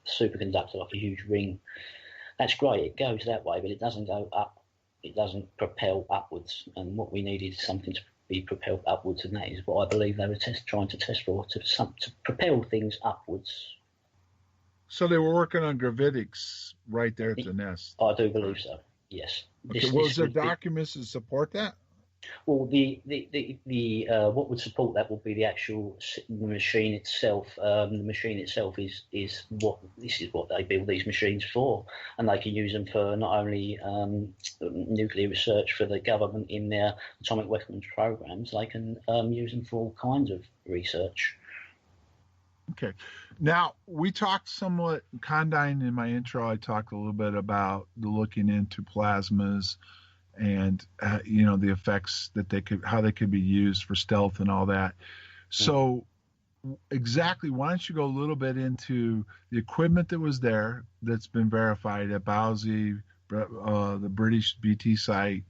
superconductor like a huge ring. That's great, it goes that way, but it doesn't go up, it doesn't propel upwards, and what we needed is something to be propelled upwards, and that is what I believe they were trying to test for, to propel things upwards. So they were working on gravitics right there at the nest. I do believe so, yes. Okay, was there documents to support that? Well, the what would support that would be the actual machine itself. The machine itself is what they build these machines for, and they can use them for not only nuclear research for the government in their atomic weapons programs. They can use them for all kinds of research. Okay. Now, we talked somewhat, Condyne, in my intro, I talked a little bit about the looking into plasmas and, the effects that how they could be used for stealth and all that. So exactly, why don't you go a little bit into the equipment that was there that's been verified at Bowsey, the British BT site,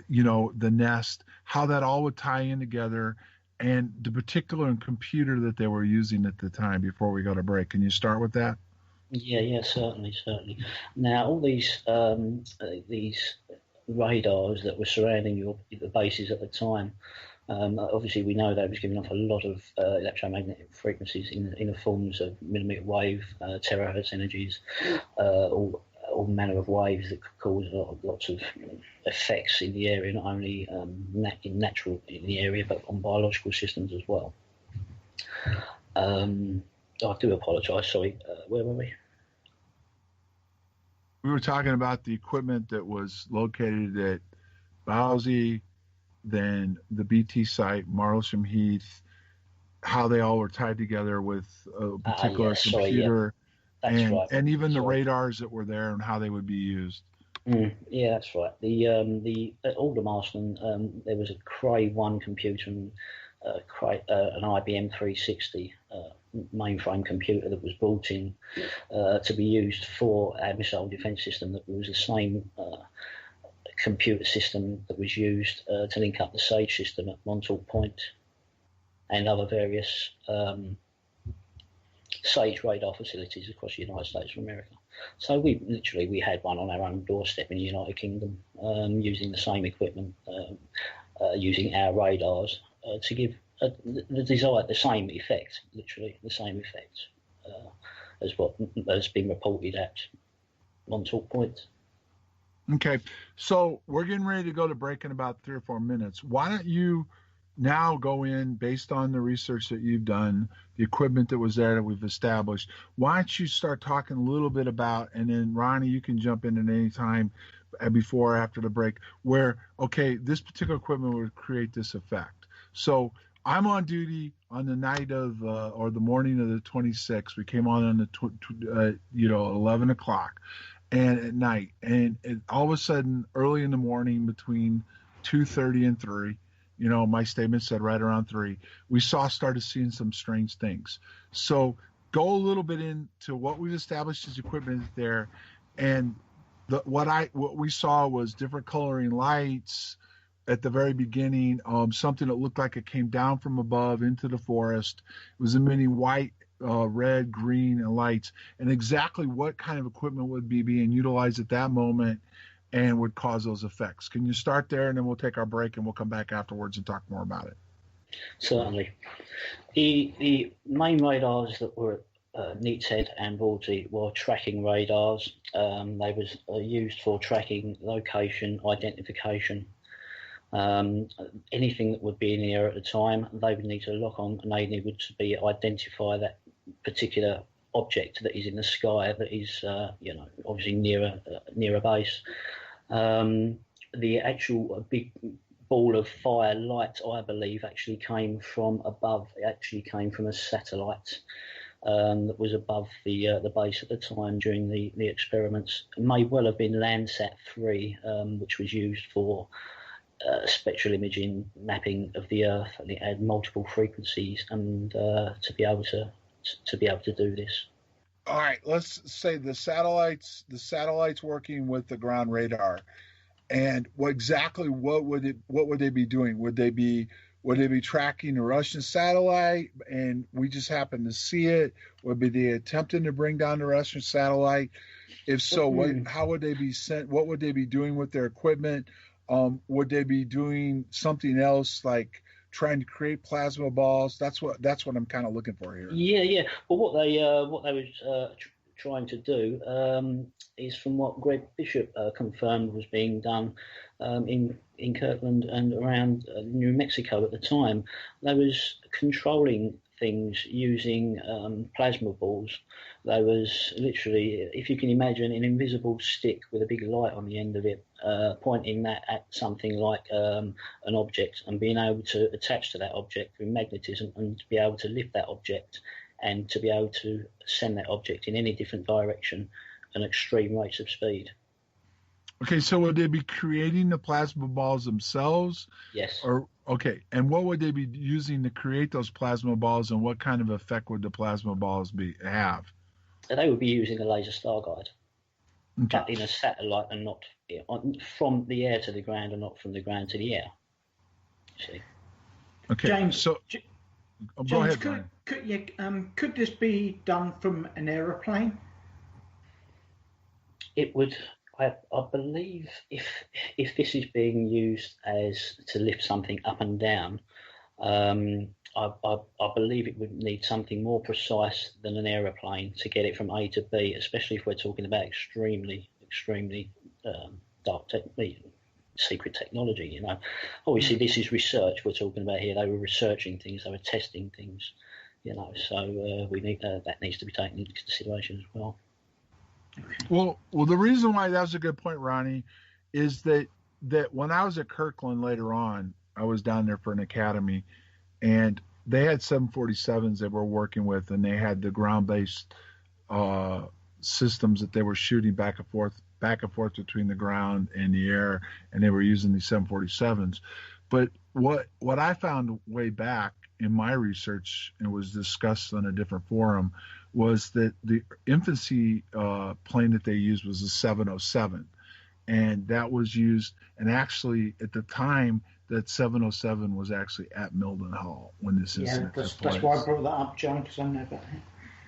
the nest, how that all would tie in together, and the particular computer that they were using at the time before we go to break. Can you start with that? Yeah, certainly. Now, all these radars that were surrounding the bases at the time, obviously we know they was giving off a lot of electromagnetic frequencies in the forms of millimeter wave, terahertz energies, all manner of waves that could cause lots of effects in the area, not only in the area, but on biological systems as well. I do apologise, sorry, where were we? We were talking about the equipment that was located at Bowsey, then the BT site, Martlesham Heath, how they all were tied together with a particular computer, and even the radars that were there and how they would be used. Yeah, that's right. At Aldermaston, there was a Cray 1 computer and an IBM 360 mainframe computer that was brought in to be used for our missile defence system. That was the same computer system that was used to link up the SAGE system at Montauk Point and other various SAGE radar facilities across the United States of America. So we had one on our own doorstep in the United Kingdom, using the same equipment, using our radars to give the same effect, literally the same effect as what has been reported at Montauk Point. Okay, so we're getting ready to go to break in about 3 or 4 minutes. Why don't you now go in based on the research that you've done, the equipment that was there that we've established. Why don't you start talking a little bit about, and then Ronnie, you can jump in at any time before or after the break, where, okay, this particular equipment would create this effect. So I'm on duty on the night of, or the morning of the 26th. We came on the, 11 o'clock and at night. And all of a sudden, early in the morning between 2:30 and 3, my statement said right around 3, we started seeing some strange things. So go a little bit into what we've established as equipment there. And what we saw was different coloring lights at the very beginning, something that looked like it came down from above into the forest. It was emitting white, red, green, and lights, and exactly what kind of equipment would be being utilized at that moment and would cause those effects. Can you start there, and then we'll take our break, and we'll come back afterwards and talk more about it? Certainly. The main radars that were at Neat's Head and Baldy were tracking radars. They was used for tracking location, identification. Anything that would be in the air at the time, they would need to lock on, and they needed to identify that particular object that is in the sky that is, obviously near a base. The actual big ball of fire light, I believe, actually came from above. It actually came from a satellite that was above the base at the time during the experiments. It may well have been Landsat 3, which was used for spectral imaging mapping of the Earth, and it had multiple frequencies, and to be able to do this. All right, let's say the satellites working with the ground radar, and what would they be doing? Would they be tracking the Russian satellite, and we just happen to see it? Would they attempting to bring down the Russian satellite? If so, how would they be sent? What would they be doing with their equipment? Would they be doing something else, like trying to create plasma balls? That's what I'm kind of looking for here. Yeah. Well, what they were trying to do is, from what Greg Bishop confirmed was being done in Kirtland and around New Mexico at the time, they was controlling things using plasma balls. There was literally, if you can imagine, an invisible stick with a big light on the end of it, pointing that at something like an object, and being able to attach to that object through magnetism, and to be able to lift that object, and to be able to send that object in any different direction at extreme rates of speed. Okay, so would they be creating the plasma balls themselves? Yes. Okay, and what would they be using to create those plasma balls, and what kind of effect would the plasma balls have? They would be using a laser star guide, but in a satellite, and not from the air to the ground, and not from the ground to the air. See? Okay, James, so go ahead, Brian. Could this be done from an aeroplane? It would. I believe if this is being used as to lift something up and down, I believe it would need something more precise than an aeroplane to get it from A to B, especially if we're talking about extremely dark secret technology. Obviously this is research we're talking about here. They were researching things, they were testing things, so we need that needs to be taken into consideration as well. Well, the reason why that was a good point, Ronnie, is that when I was at Kirkland later on, I was down there for an academy, and they had 747s that we're working with, and they had the ground-based systems that they were shooting back and forth between the ground and the air, and they were using these 747s. But what I found way back in my research, and was discussed on a different forum, was that the infancy plane that they used was a 707, and that was used. And actually, at the time, that 707 was actually at Moulton Howe when this incident took place. That's why I brought that up, John, because I know about it.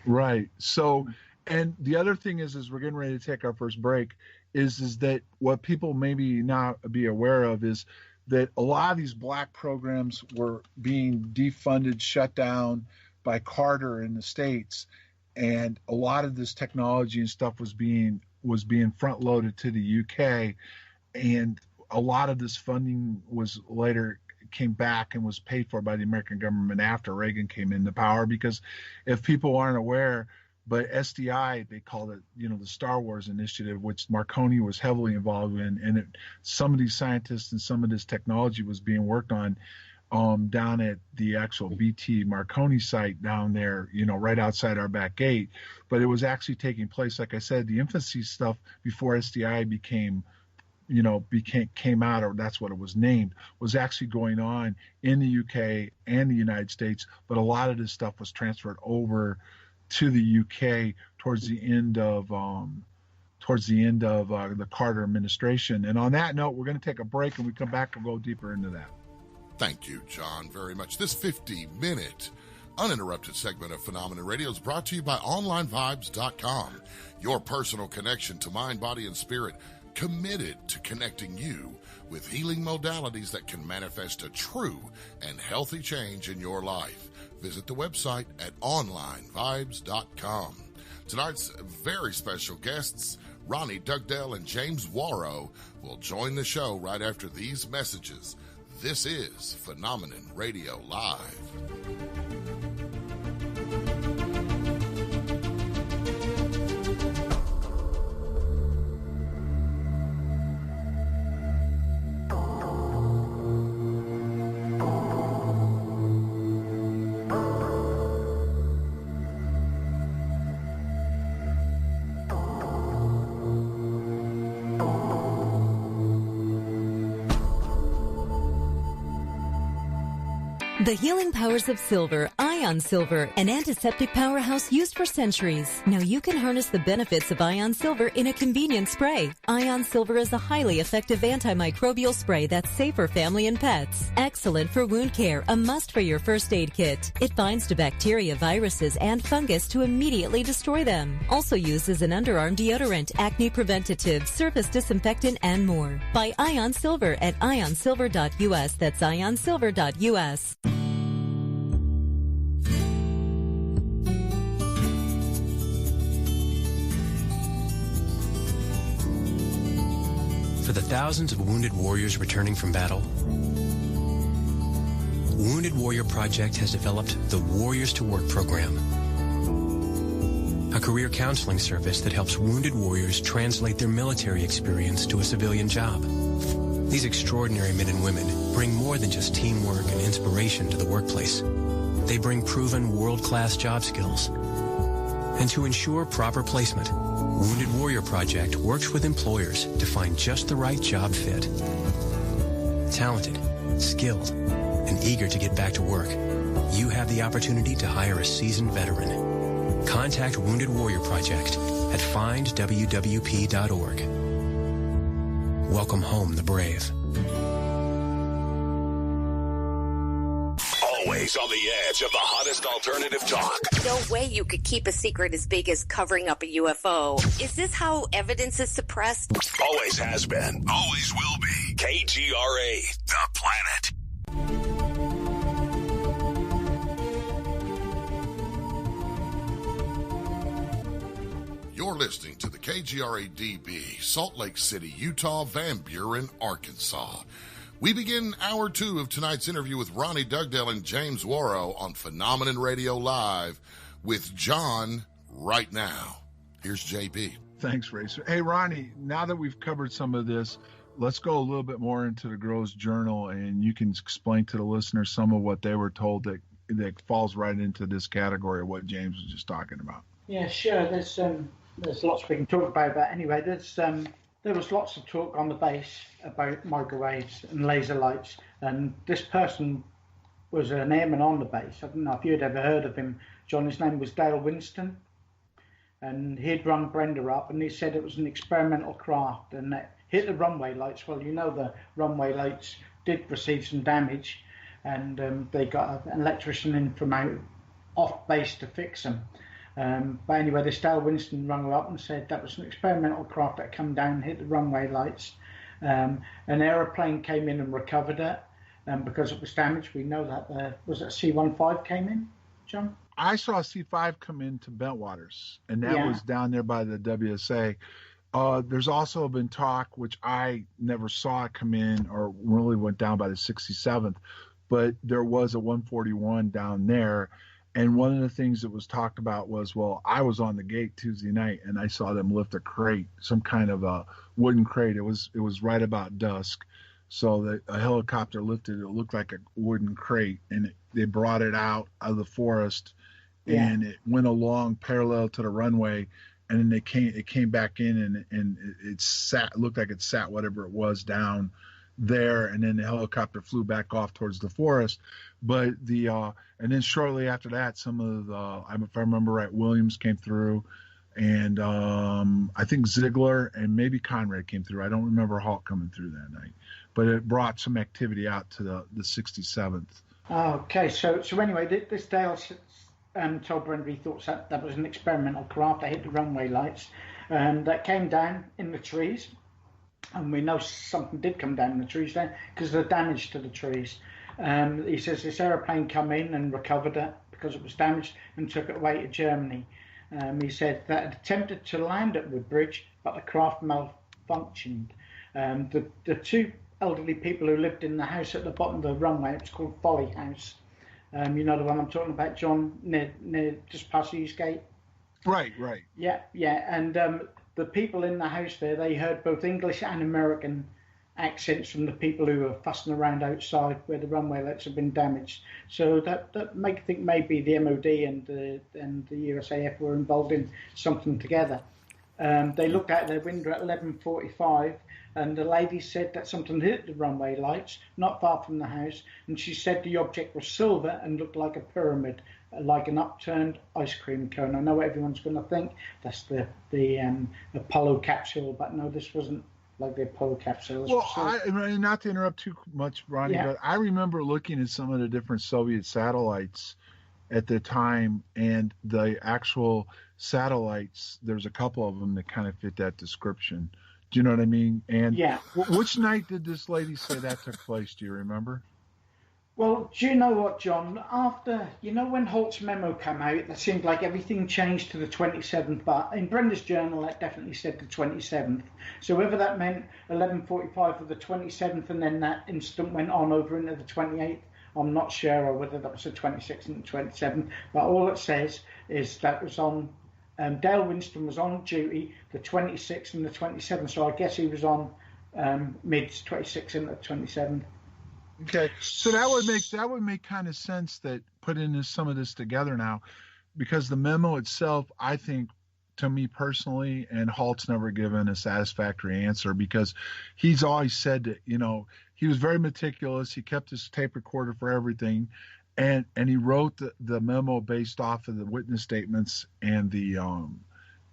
Right. So, and the other thing is we're getting ready to take our first break, is that what people maybe not be aware of is that a lot of these black programs were being defunded, shut down by Carter in the States, and a lot of this technology and stuff was being front loaded to the UK, and a lot of this funding was later came back and was paid for by the American government after Reagan came into power. Because if people aren't aware, but SDI, they called it, the Star Wars Initiative, which Marconi was heavily involved in, and some of these scientists and some of this technology was being worked on down at the actual BT Marconi site down there, right outside our back gate. But it was actually taking place, like I said, the infancy stuff before SDI came out, or that's what it was named, was actually going on in the UK and the United States. But a lot of this stuff was transferred over to the UK towards the end of the Carter administration. And on that note, we're going to take a break, and we come back and go deeper into that. Thank you, John, very much. This 50-minute uninterrupted segment of Phenomenon Radio is brought to you by OnlineVibes.com, your personal connection to mind, body, and spirit, committed to connecting you with healing modalities that can manifest a true and healthy change in your life. Visit the website at OnlineVibes.com. Tonight's very special guests, Ronnie Dugdale and James Worrow, will join the show right after these messages. This is Phenomenon Radio Live. The healing powers of silver, Ion Silver, an antiseptic powerhouse used for centuries. Now you can harness the benefits of Ion Silver in a convenient spray. Ion Silver is a highly effective antimicrobial spray that's safe for family and pets. Excellent for wound care, a must for your first aid kit. It binds to bacteria, viruses, and fungus to immediately destroy them. Also used as an underarm deodorant, acne preventative, surface disinfectant, and more. Buy Ion Silver at ionsilver.us. That's ionsilver.us. For the thousands of wounded warriors returning from battle, Wounded Warrior Project has developed the Warriors to Work program, a career counseling service that helps wounded warriors translate their military experience to a civilian job. These extraordinary men and women bring more than just teamwork and inspiration to the workplace. They bring proven world-class job skills. And to ensure proper placement, Wounded Warrior Project works with employers to find just the right job fit. Talented, skilled, and eager to get back to work, you have the opportunity to hire a seasoned veteran. Contact Wounded Warrior Project at findwwp.org. Welcome home the brave. Always on the edge of the hottest alternative talk. No way you could keep a secret as big as covering up a UFO. Is this how evidence is suppressed? Always has been. Always will be. KGRA, the planet. You're listening to the KGRA DB, Salt Lake City, Utah, Van Buren, Arkansas. We begin hour 2 of tonight's interview with Ronnie Dugdale and James Worrow on Phenomenon Radio Live with John right now. Here's JB. Thanks, Racer. Hey, Ronnie, now that we've covered some of this, let's go a little bit more into the Groves Journal, and you can explain to the listeners some of what they were told that falls right into this category of what James was just talking about. Yeah, sure. There's lots we can talk about that. Anyway, there was lots of talk on the base about microwaves and laser lights, and this person was an airman on the base. I don't know if you'd ever heard of him, John. His name was Dale Winston, and he'd rung Brenda up, and he said it was an experimental craft, and it hit the runway lights. Well, the runway lights did receive some damage, and they got an electrician in from out off base to fix them. But anyway, this Dale Winston rung her up and said that was an experimental craft that come down, hit the runway lights. An aeroplane came in and recovered it because it was damaged. We know that. Was it a C-15 came in, John? I saw a C-5 come into Bentwaters, and that was down there by the WSA. There's also been talk, which I never saw it come in or really went down by the 67th, but there was a 141 down there. And one of the things that was talked about was, well, I was on the gate Tuesday night and I saw them lift a crate, some kind of a wooden crate. It was right about dusk. So a helicopter lifted it. It looked like a wooden crate, and they brought it out of the forest, and it went along parallel to the runway, and then it came back in, and it sat. It looked like it sat whatever it was down there, and then the helicopter flew back off towards the forest. But and then shortly after that, some of the, if I remember right, Williams came through, and I think Ziegler and maybe Conrad came through. I don't remember Halt coming through that night, but it brought some activity out to the 67th. Okay, so anyway, this Dale told Brenda he thought that was an experimental craft that hit the runway lights, that came down in the trees, and we know something did come down in the trees then because of the damage to the trees. He says this aeroplane come in and recovered it because it was damaged and took it away to Germany. He said that it attempted to land at Woodbridge, but the craft malfunctioned. The two elderly people who lived in the house at the bottom of the runway, it's called Folly House. You know the one I'm talking about, John, near just past Eastgate? Right. Yeah, and the people in the house there, they heard both English and American accents from the people who were fussing around outside where the runway lights have been damaged. So that make you think maybe the MOD and the USAF were involved in something together. They looked out their window at 11:45, and the lady said that something hit the runway lights not far from the house, and she said the object was silver and looked like a pyramid, like an upturned ice cream cone. I know what everyone's going to think, that's the Apollo capsule, but no, this wasn't like the Apollo capsule. Well, not to interrupt too much, Ronnie, but I remember looking at some of the different Soviet satellites at the time, and the actual satellites, there's a couple of them that kind of fit that description. Do you know what I mean? And which night did this lady say that took place? Do you remember? Well, do you know what, John? After, when Holt's memo came out, it seemed like everything changed to the 27th, but in Brenda's journal, that definitely said the 27th. So whether that meant 11:45 for the 27th and then that incident went on over into the 28th, I'm not sure, or whether that was the 26th and the 27th. But all it says is that was on, Dale Winston was on duty the 26th and the 27th, so I guess he was on mid-26th and the 27th. Okay, so that would make kind of sense, that putting some of this together now, because the memo itself, I think, to me personally, and Halt's never given a satisfactory answer, because he's always said that, he was very meticulous. He kept his tape recorder for everything, and he wrote the memo based off of the witness statements and the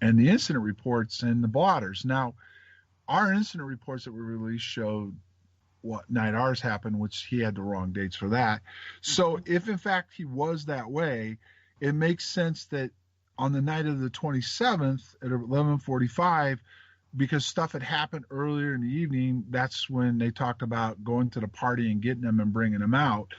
incident reports and the blotters. Now, our incident reports that were released showed what night ours happened, which he had the wrong dates for that. So if in fact he was that way, it makes sense that on the night of the 27th at 11:45, because stuff had happened earlier in the evening, that's when they talked about going to the party and getting them and bringing them out,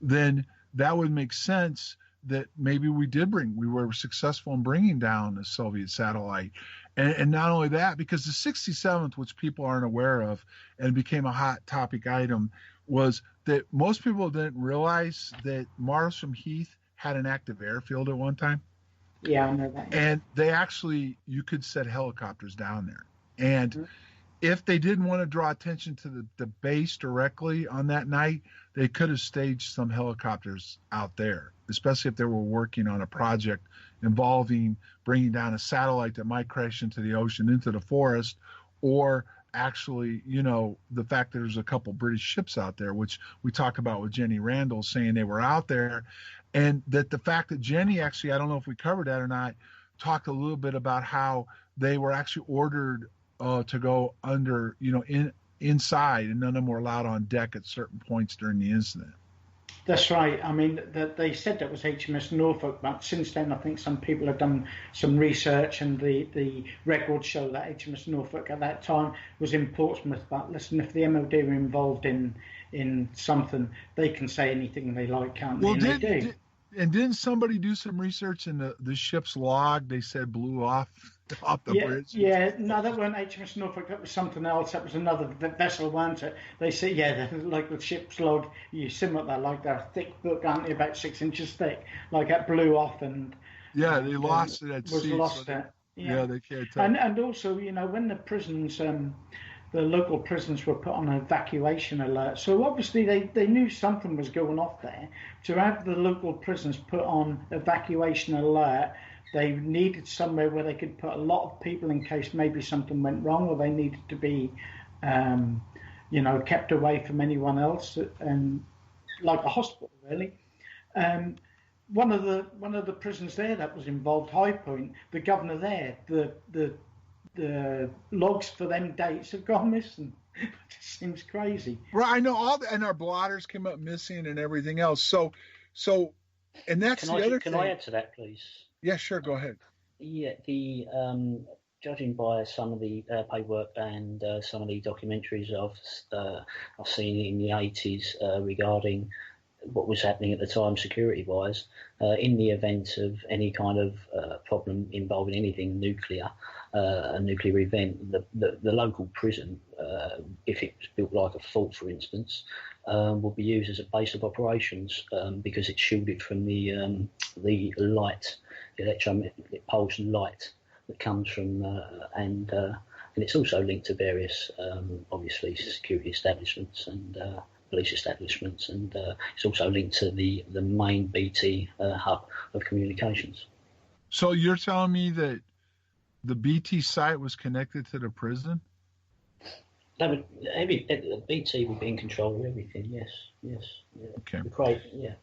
then that would make sense that maybe we were successful in bringing down a Soviet satellite. And not only that, because the 67th, which people aren't aware of and became a hot topic item, was that most people didn't realize that Marsham Heath had an active airfield at one time. Yeah, I know that. And they actually, you could set helicopters down there. And if they didn't want to draw attention to the base directly on that night, they could have staged some helicopters out there, especially if they were working on a project involving bringing down a satellite that might crash into the ocean, into the forest, or actually, the fact that there's a couple British ships out there, which we talked about with Jenny Randall saying they were out there, and that the fact that Jenny actually, I don't know if we covered that or not, talked a little bit about how they were actually ordered to go under, inside, and none of them were allowed on deck at certain points during the incident. That's right. I mean, they said that was HMS Norfolk, but since then I think some people have done some research, and the records show that HMS Norfolk at that time was in Portsmouth. But listen, if the MOD were involved in something, they can say anything they like, can't they? Well, and they do. And didn't somebody do some research in the ship's log? They said blew off the bridge. Yeah, no, that wasn't HMS Norfolk. That was something else. That was another vessel, wasn't it? They said, like the ship's log, you similar that, like that thick book, aren't they, about 6 inches thick, like that blew off and. Yeah, they lost it at sea. Yeah, they can't tell. And also, when the prisons, the local prisons were put on an evacuation alert, so obviously they knew something was going off there. To have the local prisons put on evacuation alert, they needed somewhere where they could put a lot of people in case maybe something went wrong, or they needed to be, kept away from anyone else, and like a hospital, really. One of the prisons there that was involved, High Point, the governor there, the logs for them dates have gone missing. It just seems crazy. Right, I know and our blotters came up missing and everything else. So, and that's the other thing. Can I add to that, please? Yeah, sure. Go ahead. Yeah, the judging by some of the paperwork and some of the documentaries I've seen in the 80s regarding what was happening at the time security-wise, in the event of any kind of problem involving anything nuclear, a nuclear event, the local prison, if it was built like a fort, for instance, would be used as a base of operations because it's shielded from the light, the electromagnetic pulse light that comes from, and it's also linked to various, obviously, security establishments and police establishments, and it's also linked to the main BT hub of communications. So you're telling me that the BT site was connected to the prison? BT would be in control of everything. Yes. Yeah. Okay. Yeah.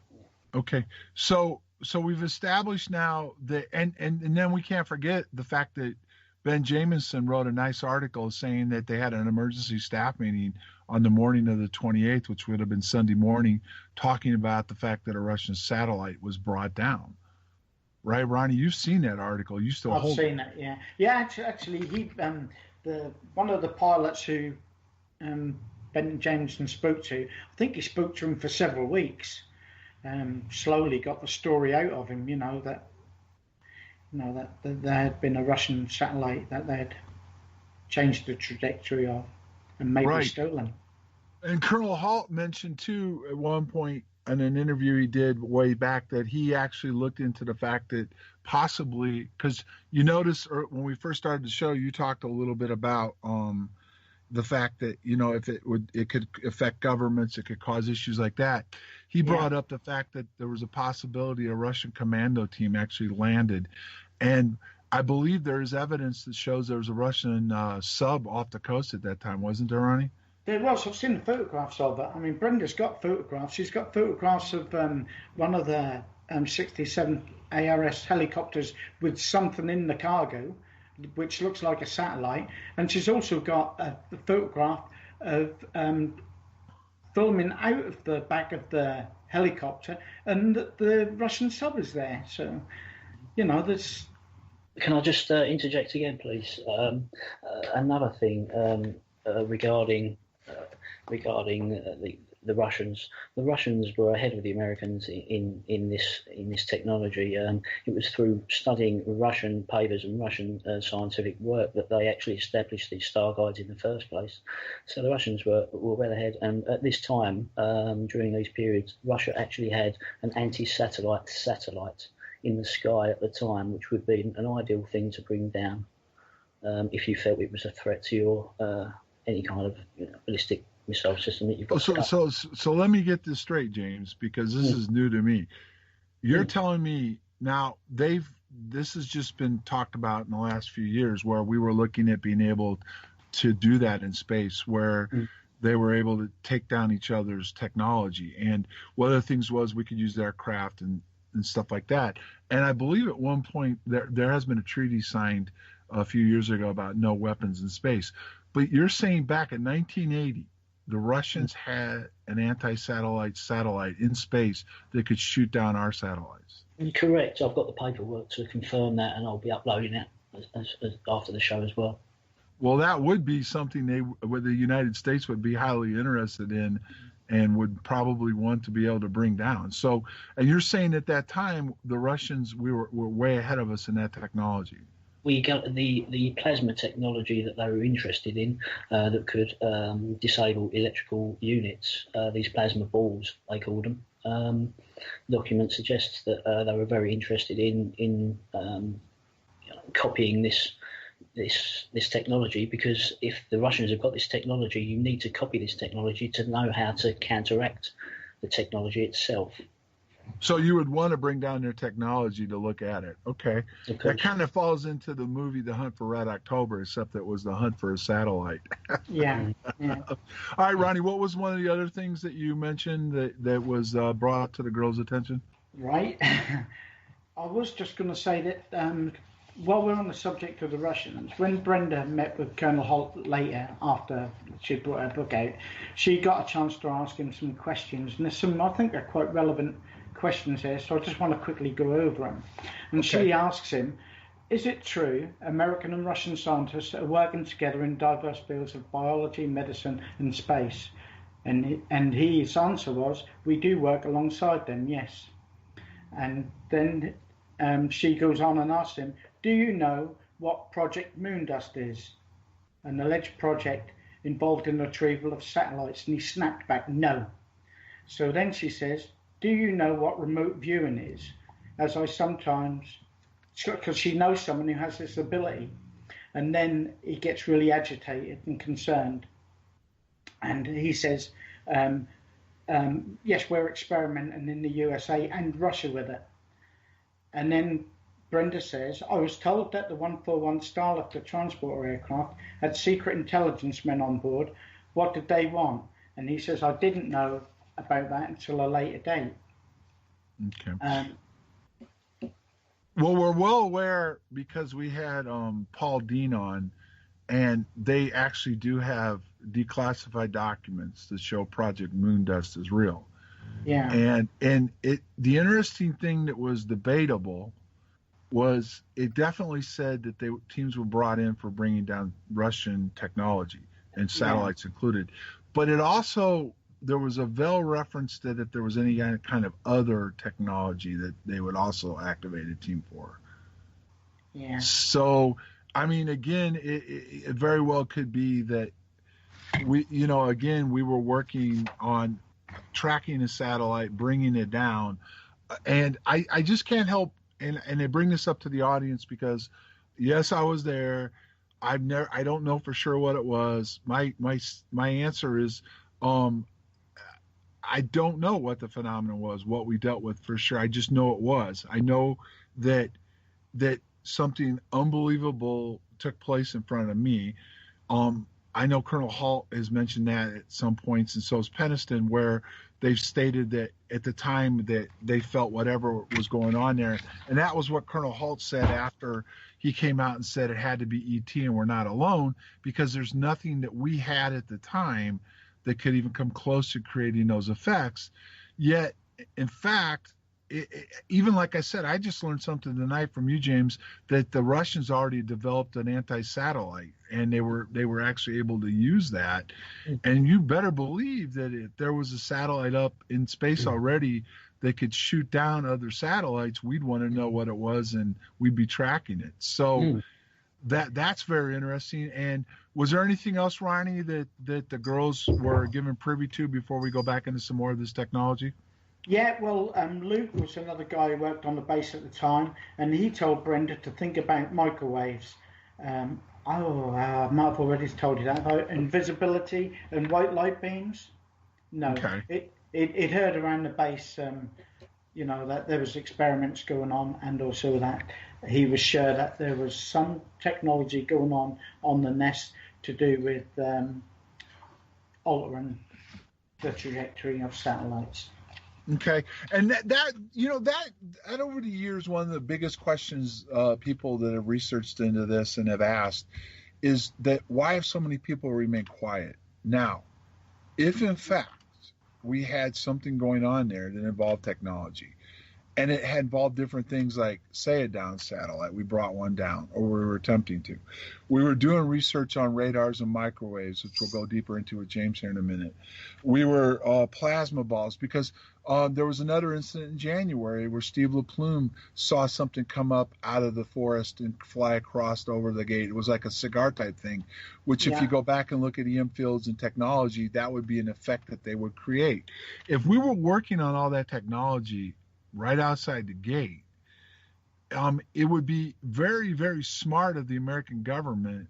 Okay. So we've established now that, and then we can't forget the fact that Ben Jamieson wrote a nice article saying that they had an emergency staff meeting on the morning of the 28th, which would have been Sunday morning, talking about the fact that a Russian satellite was brought down. Right, Ronnie? You've seen that article. You still hold it. I've seen it, yeah. Yeah, actually, he one of the pilots who Ben Jamieson spoke to, I think he spoke to him for several weeks. Slowly got the story out of him, that there had been a Russian satellite that they had changed the trajectory of and maybe stolen. And Colonel Halt mentioned too at one point in an interview he did way back that he actually looked into the fact that possibly, because you notice when we first started the show, you talked a little bit about the fact that, if it could affect governments, it could cause issues like that. He brought up the fact that there was a possibility a Russian commando team actually landed. And I believe there is evidence that shows there was a Russian sub off the coast at that time, wasn't there, Ronnie? There was. I've seen the photographs of it. I mean, Brenda's got photographs. She's got photographs of one of the 67 ARS helicopters with something in the cargo, which looks like a satellite. And she's also got a photograph of filming out of the back of the helicopter, and the Russian sub is there. So, there's... Can I just interject again, please? Another thing regarding the Russians. The Russians were ahead of the Americans in this technology. It was through studying Russian papers and Russian scientific work that they actually established these star guides in the first place. So the Russians were well ahead. And at this time, during these periods, Russia actually had an anti-satellite satellite in the sky at the time, which would be an ideal thing to bring down if you felt it was a threat to your any kind of ballistic missile system that you've got. So let me get this straight, James, because this is new to me. You're telling me now this has just been talked about in the last few years, where we were looking at being able to do that in space, where they were able to take down each other's technology. And one of the things was we could use aircraft and stuff like that. And I believe at one point there has been a treaty signed a few years ago about no weapons in space. But you're saying back in 1980, the Russians had an anti-satellite satellite in space that could shoot down our satellites. Correct. I've got the paperwork to confirm that, and I'll be uploading that as after the show as well. Well, that would be something the United States would be highly interested in, and would probably want to be able to bring down. So, and you're saying at that time, the Russians, were way ahead of us in that technology. We got the plasma technology that they were interested in that could disable electrical units, these plasma balls, they called them. Document suggests that they were very interested in copying this technology, because if the Russians have got this technology, you need to copy this technology to know how to counteract the technology itself. So you would want to bring down their technology to look at it. Okay. That kind of falls into the movie The Hunt for Red October, except that it was the hunt for a satellite. Yeah. All right, Ronnie, what was one of the other things that you mentioned that was brought to the girls' attention? Right. I was just going to say that while we're on the subject of the Russians, when Brenda met with Colonel Holt later, after she brought her book out, she got a chance to ask him some questions. And there's some, I think they're quite relevant questions here, so I just want to quickly go over them. And she asks him, is it true American and Russian scientists are working together in diverse fields of biology, medicine and space? And his answer was, we do work alongside them, yes. And then she goes on and asks him, do you know what Project Moondust is? An alleged project involved in the retrieval of satellites. And he snapped back, no. So then she says, do you know what remote viewing is? As I sometimes, because she knows someone who has this ability. And then he gets really agitated and concerned. And he says, yes, we're experimenting in the USA and Russia with it. And then Brenda says, I was told that the 141 Starlifter transporter aircraft had secret intelligence men on board. What did they want? And he says, I didn't know about that until a later date. Okay. Well, we're well aware, because we had Paul Dean on, and they actually do have declassified documents that show Project Moondust is real. Yeah. And the interesting thing that was debatable was it definitely said that teams were brought in for bringing down Russian technology, and satellites included. But it also, there was a veil reference that if there was any kind of other technology that they would also activate a team for. Yeah. So, I mean, again, it very well could be that we were working on tracking a satellite, bringing it down. And I just can't help, and I bring this up to the audience because, yes, I was there. I don't know for sure what it was. My answer is, I don't know what the phenomenon was, what we dealt with for sure. I just know it was. I know that something unbelievable took place in front of me. I know Colonel Holt has mentioned that at some points, and so has Peniston, where they've stated that at the time that they felt whatever was going on there. And that was what Colonel Holt said after he came out and said it had to be ET and we're not alone, because there's nothing that we had at the time that could even come close to creating those effects. Yet, in fact, even like I said, I just learned something tonight from you, James, that the Russians already developed an anti-satellite, and they were actually able to use that. And you better believe that if there was a satellite up in space already that could shoot down other satellites, we'd want to know what it was, and we'd be tracking it. So that's very interesting. And was there anything else, Ronnie, that the girls were given privy to before we go back into some more of this technology? Yeah, well, Luke was another guy who worked on the base at the time, and he told Brenda to think about microwaves. I might have already told you that, about invisibility and white light beams. No, okay. It heard around the base, that there was experiments going on, and also that he was sure that there was some technology going on the nest to do with altering the trajectory of satellites. Okay, and that over the years, one of the biggest questions people that have researched into this and have asked is that why have so many people remained quiet? Now, if in fact we had something going on there that involved technology, And it had involved different things like, say, a down satellite. We brought one down, or we were attempting to. We were doing research on radars and microwaves, which we'll go deeper into with James here in a minute. We were plasma balls, because there was another incident in January where Steve LaPlume saw something come up out of the forest and fly across over the gate. It was like a cigar type thing, which if you go back and look at EM fields and technology, that would be an effect that they would create. If we were working on all that technology right outside the gate, it would be very, very smart of the American government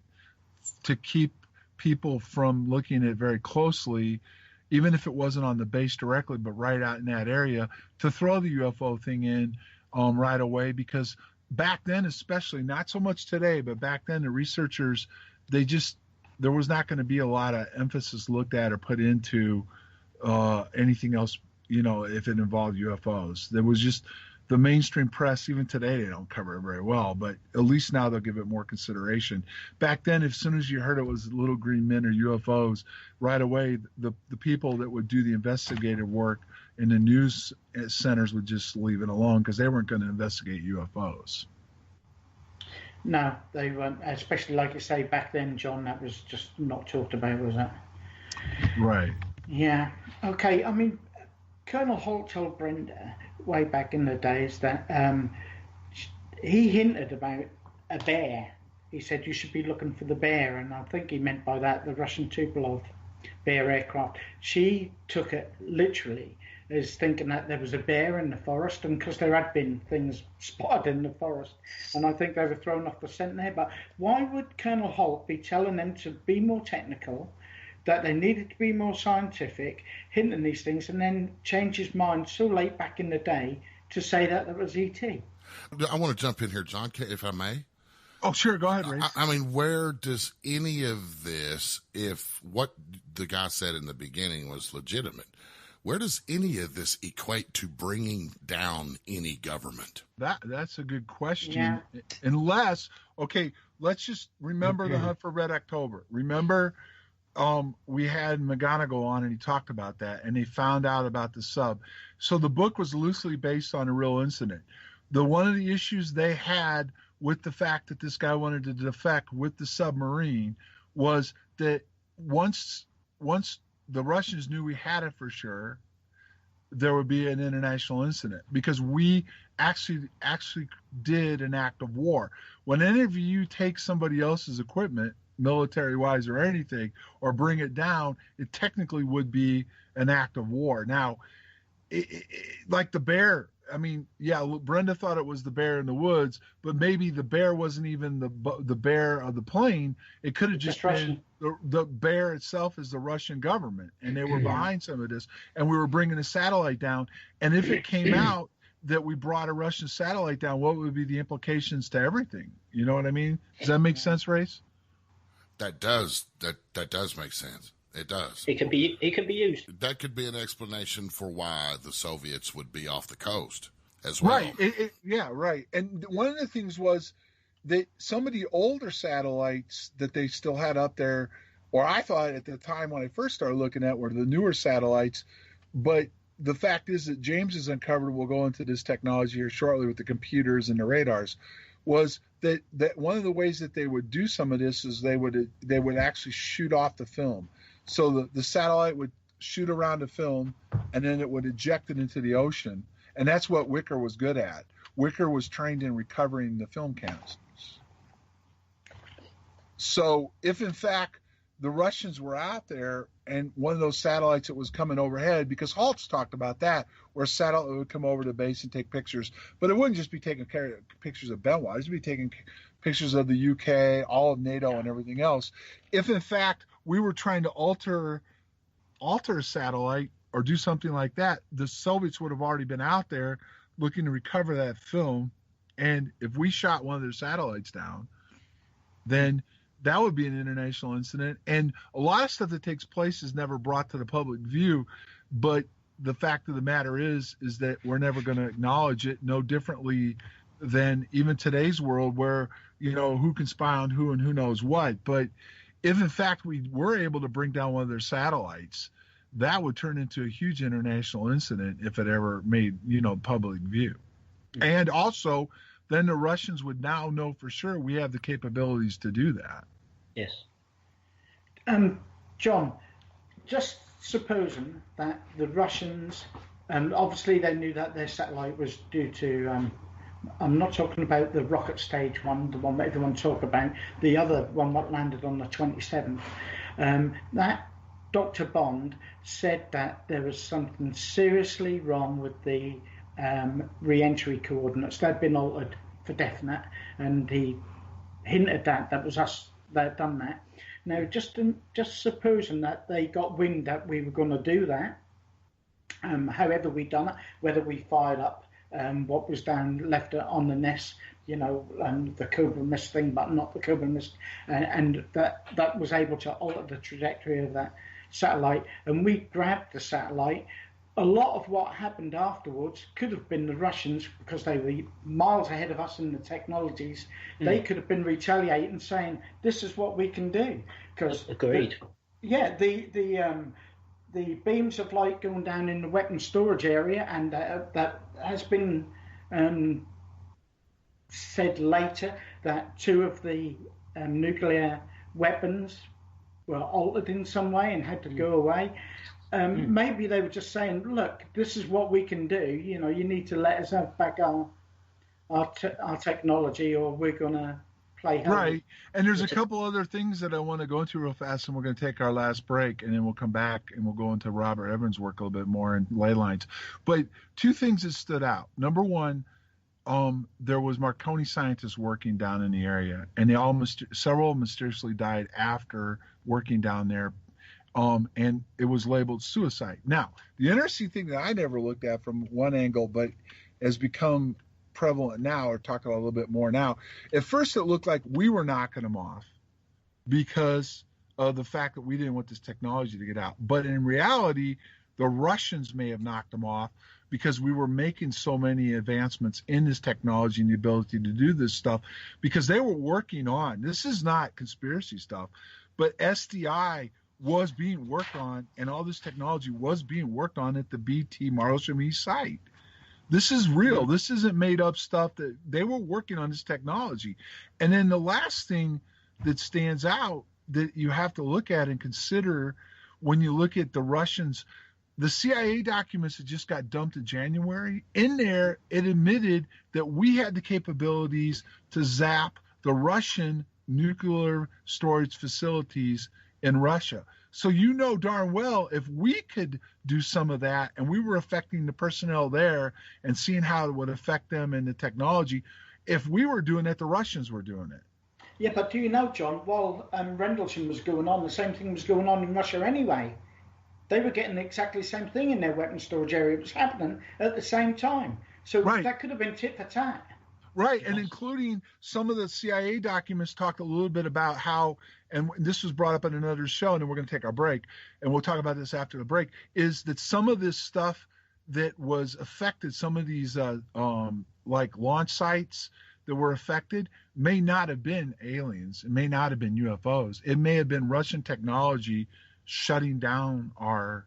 to keep people from looking at very closely, even if it wasn't on the base directly, but right out in that area, to throw the UFO thing in right away. Because back then, especially, not so much today, but back then, the researchers, there was not going to be a lot of emphasis looked at or put into anything else, if it involved UFOs. There was just the mainstream press, even today, they don't cover it very well, but at least now they'll give it more consideration. Back then, as soon as you heard it was little green men or UFOs, right away, the people that would do the investigative work in the news centers would just leave it alone, because they weren't going to investigate UFOs. No, they weren't, especially like you say, back then, John, that was just not talked about, was it? Right. Yeah. Okay, I mean, Colonel Holt told Brenda way back in the days that he hinted about a bear. He said you should be looking for the bear, and I think he meant by that the Russian Tupolev bear aircraft. She took it literally as thinking that there was a bear in the forest, and because there had been things spotted in the forest, and I think they were thrown off the scent there. But why would Colonel Holt be telling them to be more technical, that they needed to be more scientific, hinting these things, and then change his mind so late back in the day to say that it was E.T.? I want to jump in here, John, if I may. Oh, sure. Go ahead, Ray. I mean, where does any of this, if what the guy said in the beginning was legitimate, where does any of this equate to bringing down any government? That's a good question. Yeah. Unless, okay, let's just remember the Hunt for Red October. Remember, we had McGonigal on, and he talked about that, and he found out about the sub. So the book was loosely based on a real incident. One of the issues they had with the fact that this guy wanted to defect with the submarine was that once the Russians knew we had it for sure, there would be an international incident, because we actually did an act of war. When any of you take somebody else's equipment, military-wise or anything, or bring it down, it technically would be an act of war. Now, like the bear, I mean, yeah, Brenda thought it was the bear in the woods, but maybe the bear wasn't even the bear of the plane. It could have just been the bear itself is the Russian government, and they were behind some of this, and we were bringing a satellite down. And if it came out that we brought a Russian satellite down, what would be the implications to everything? You know what I mean? Does that make sense, Race? That does make sense. It does. It could be used. That could be an explanation for why the Soviets would be off the coast as well. Right. Right. And one of the things was that some of the older satellites that they still had up there, or I thought at the time when I first started looking at, were the newer satellites. But the fact is that James has uncovered, we'll go into this technology here shortly with the computers and the radars, was that one of the ways that they would do some of this is they would actually shoot off the film. So the satellite would shoot around the film, and then it would eject it into the ocean. And that's what Wicker was good at. Wicker was trained in recovering the film canisters. So if, in fact, the Russians were out there and one of those satellites that was coming overhead, because Holtz talked about that, where a satellite would come over to base and take pictures, but it wouldn't just be taking pictures of Benoit, it would be taking pictures of the UK, all of NATO and everything else. If, in fact, we were trying to alter a satellite or do something like that, the Soviets would have already been out there looking to recover that film. And if we shot one of their satellites down, then that would be an international incident. And a lot of stuff that takes place is never brought to the public view. But the fact of the matter is that we're never going to acknowledge it, no differently than even today's world where, who can spy on who and who knows what. But if, in fact, we were able to bring down one of their satellites, that would turn into a huge international incident if it ever made, public view. And also, then the Russians would now know for sure we have the capabilities to do that. Yes. John, just supposing that the Russians, obviously they knew that their satellite was due to, I'm not talking about the rocket stage one, the one that everyone talk about, the other one that landed on the 27th. That Dr. Bond said that there was something seriously wrong with the re-entry coordinates. They'd been altered for definite, and he hinted that was us that had done that. Now, just supposing that they got wind that we were going to do that, however we done it, whether we fired up what was left on the nest, the Cobra Mist thing, but not the Cobra Mist, and that was able to alter the trajectory of that satellite, and we grabbed the satellite. A lot of what happened afterwards could have been the Russians, because they were miles ahead of us in the technologies. They could have been retaliating, saying, "This is what we can do." Because agreed. The beams of light going down in the weapons storage area, and that has been said later that 2 of the nuclear weapons were altered in some way and had to go away. Maybe they were just saying, look, this is what we can do. You need to let us have back our technology, or we're going to play hell. Right. And there's a couple other things that I want to go into real fast, and we're going to take our last break, and then we'll come back and we'll go into Robert Evans' work a little bit more in ley lines. But 2 things that stood out. Number one, there was Marconi scientists working down in the area, and several mysteriously died after working down there. And it was labeled suicide. Now, the interesting thing that I never looked at from one angle, but has become prevalent now, or talk about a little bit more now. At first, it looked like we were knocking them off because of the fact that we didn't want this technology to get out. But in reality, the Russians may have knocked them off because we were making so many advancements in this technology and the ability to do this stuff, because they were working on, this is not conspiracy stuff, but SDI was being worked on, and all this technology was being worked on at the BT Martlesham East site. This is real. This isn't made up stuff. That they were working on this technology. And then the last thing that stands out that you have to look at and consider when you look at the Russians, the CIA documents that just got dumped in January, in there it admitted that we had the capabilities to zap the Russian nuclear storage facilities in Russia. So darn well, if we could do some of that, and we were affecting the personnel there and seeing how it would affect them and the technology, if we were doing it, the Russians were doing it. Yeah, but do you know, John, while Rendlesham was going on, the same thing was going on in Russia anyway. They were getting exactly the same thing in their weapons storage area. It was happening at the same time. So that could have been tit for tat. Right, and including some of the CIA documents talk a little bit about how, and this was brought up in another show, and then we're going to take our break, and we'll talk about this after the break, is that some of this stuff that was affected, some of these like launch sites that were affected, may not have been aliens. It may not have been UFOs. It may have been Russian technology shutting down our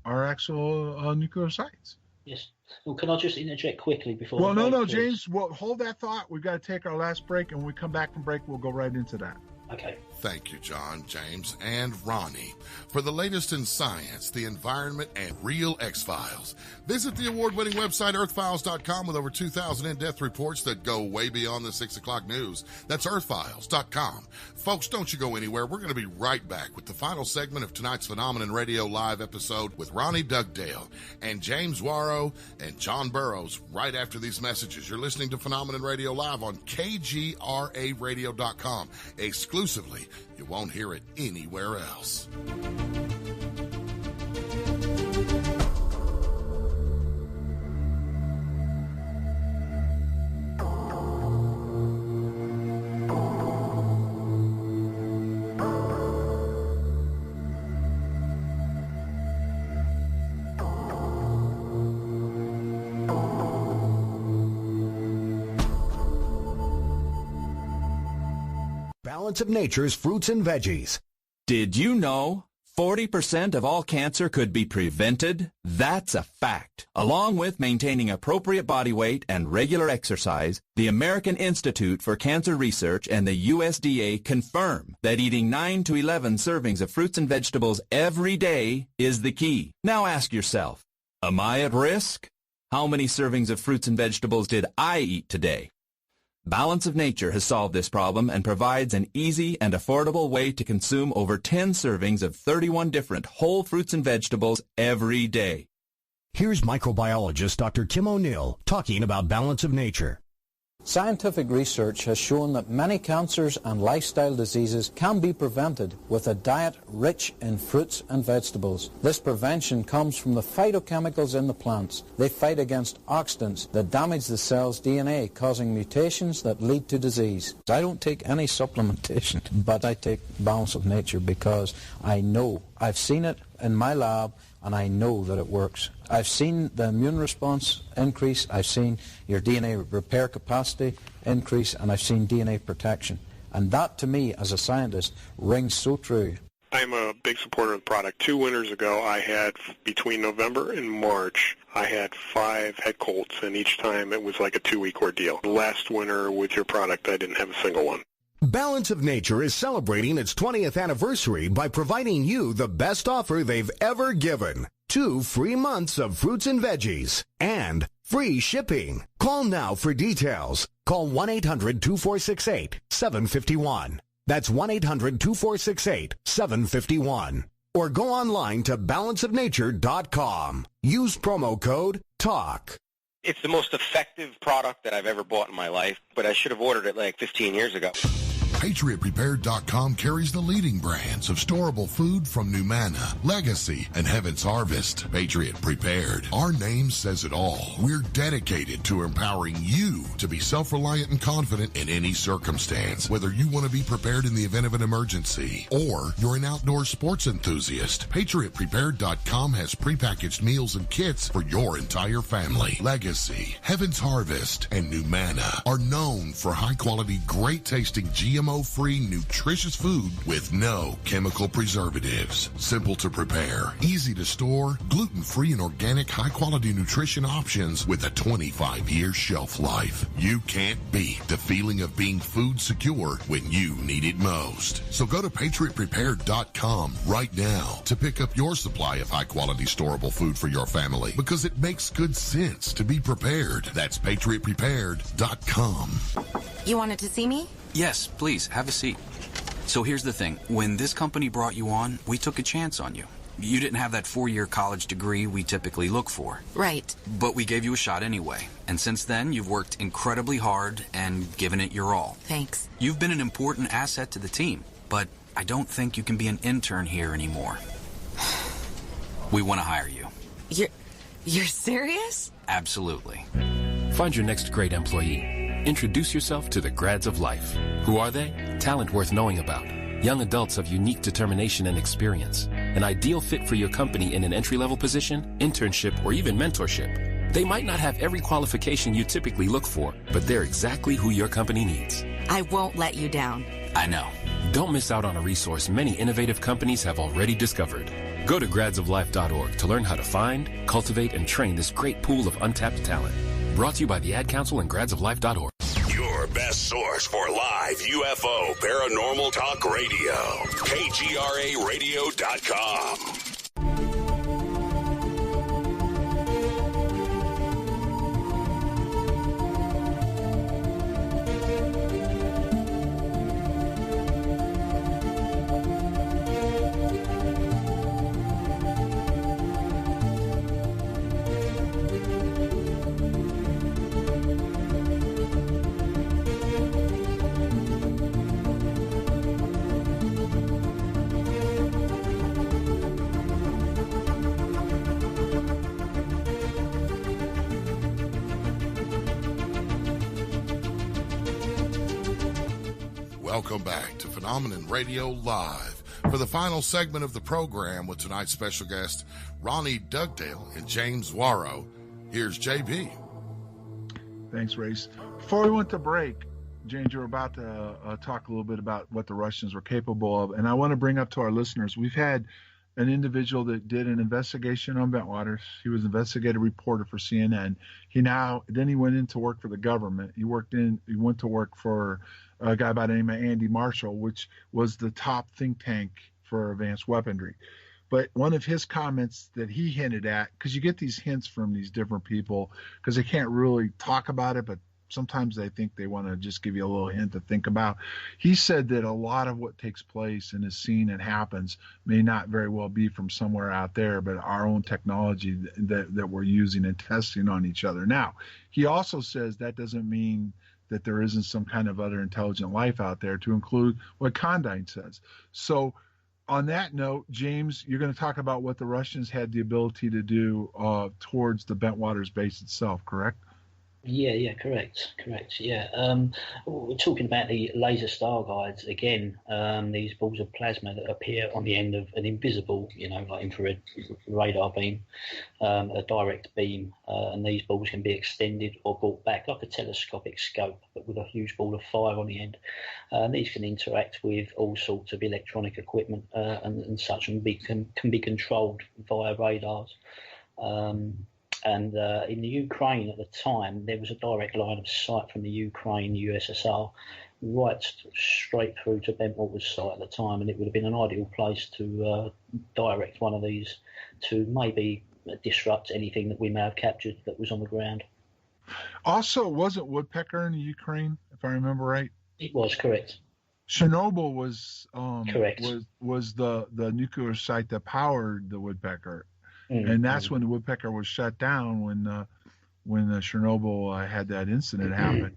actual nuclear sites. Yes. Well, can I just interject quickly before? Well, no, James. Well, hold that thought. We've got to take our last break, and when we come back from break, we'll go right into that. Okay. Thank you, John, James, and Ronnie. For the latest in science, the environment, and real X-Files, visit the award-winning website earthfiles.com with over 2,000 in-depth reports that go way beyond the 6 o'clock news. That's earthfiles.com. Folks, don't you go anywhere. We're going to be right back with the final segment of tonight's Phenomenon Radio Live episode with Ronnie Dugdale and James Worrow and John Burroughs right after these messages. You're listening to Phenomenon Radio Live on KGRA Radio.com. Exclusively, you won't hear it anywhere else. Of nature's fruits and veggies. Did you know 40% of all cancer could be prevented? That's a fact. Along with maintaining appropriate body weight and regular exercise, the American Institute for Cancer Research and the USDA confirm that eating 9 to 11 servings of fruits and vegetables every day is the key. Now ask yourself, am I at risk? How many servings of fruits and vegetables did I eat today? Balance of Nature has solved this problem and provides an easy and affordable way to consume over 10 servings of 31 different whole fruits and vegetables every day. Here's microbiologist Dr. Kim O'Neill talking about Balance of Nature. Scientific research has shown that many cancers and lifestyle diseases can be prevented with a diet rich in fruits and vegetables. This prevention comes from the phytochemicals in the plants. They fight against oxidants that damage the cell's DNA, causing mutations that lead to disease. I don't take any supplementation, but I take Balance of Nature because I know, I've seen it in my lab, and I know that it works. I've seen the immune response increase, I've seen your DNA repair capacity increase, and I've seen DNA protection. And that, to me, as a scientist, rings so true. I'm a big supporter of the product. 2 winters ago, I had, between November and March, I had 5 head colds, and each time it was like a 2-week ordeal. Last winter, with your product, I didn't have a single one. Balance of Nature is celebrating its 20th anniversary by providing you the best offer they've ever given. 2 free months of fruits and veggies and free shipping. Call now for details. Call 1-800-2468-751. That's 1-800-2468-751. Or go online to balanceofnature.com. Use promo code TALK. It's the most effective product that I've ever bought in my life, but I should have ordered it like 15 years ago. PatriotPrepared.com carries the leading brands of storable food from Numana, Legacy, and Heaven's Harvest. Patriot Prepared. Our name says it all. We're dedicated to empowering you to be self-reliant and confident in any circumstance. Whether you want to be prepared in the event of an emergency or you're an outdoor sports enthusiast, PatriotPrepared.com has prepackaged meals and kits for your entire family. Legacy, Heaven's Harvest, and Numana are known for high-quality, great-tasting GMO-free, nutritious food with no chemical preservatives. Simple to prepare, easy to store, gluten-free and organic high-quality nutrition options with a 25-year shelf life. You can't beat the feeling of being food secure when you need it most. So go to PatriotPrepared.com right now to pick up your supply of high-quality storable food for your family, because it makes good sense to be prepared. That's PatriotPrepared.com. You wanted to see me? Yes, please, have a seat. So here's the thing. When this company brought you on, we took a chance on you. You didn't have that 4-year college degree we typically look for. Right. But we gave you a shot anyway. And since then, you've worked incredibly hard and given it your all. Thanks. You've been an important asset to the team, but I don't think you can be an intern here anymore. We want to hire you. You're serious? Absolutely. Find your next great employee. Introduce yourself to the Grads of Life. Who are they? Talent worth knowing about. Young adults of unique determination and experience. An ideal fit for your company in an entry-level position, internship, or even mentorship. They might not have every qualification you typically look for, but they're exactly who your company needs. I won't let you down. I know. Don't miss out on a resource many innovative companies have already discovered. Go to gradsoflife.org to learn how to find, cultivate, and train this great pool of untapped talent. Brought to you by the Ad Council and gradsoflife.org. Your best source for live UFO paranormal talk radio. KGRARadio.com. Welcome back to Phenomenon Radio Live for the final segment of the program with tonight's special guest, Ronnie Dugdale and James Worrow. Here's JB. Thanks, Race. Before we went to break, James, you're about to talk a little bit about what the Russians were capable of, and I want to bring up to our listeners, we've had an individual that did an investigation on Bentwaters. He was an investigative reporter for CNN. He went into work for the government. He went to work for a guy by the name of Andy Marshall, which was the top think tank for advanced weaponry. But one of his comments that he hinted at, because you get these hints from these different people, because they can't really talk about it, but sometimes they think they want to just give you a little hint to think about. He said that a lot of what takes place and is seen and happens may not very well be from somewhere out there, but our own technology that we're using and testing on each other. Now, he also says that doesn't mean that there isn't some kind of other intelligent life out there, to include what Condign says. So on that note, James, you're going to talk about what the Russians had the ability to do towards the Bentwaters base itself, correct? Yeah, correct. Yeah, we're talking about the laser star guides again. These balls of plasma that appear on the end of an invisible, like infrared radar beam, a direct beam, and these balls can be extended or brought back like a telescopic scope, but with a huge ball of fire on the end. These can interact with all sorts of electronic equipment and such, and can be controlled via radars. And in the Ukraine at the time, there was a direct line of sight from the Ukraine, USSR, right straight through to Bentwaters site at the time, and it would have been an ideal place to direct one of these to maybe disrupt anything that we may have captured that was on the ground. Also, wasn't Woodpecker in the Ukraine, if I remember right? It was, correct. Chernobyl was correct. was the nuclear site that powered the Woodpecker. And that's when the Woodpecker was shut down, when Chernobyl had that incident happen.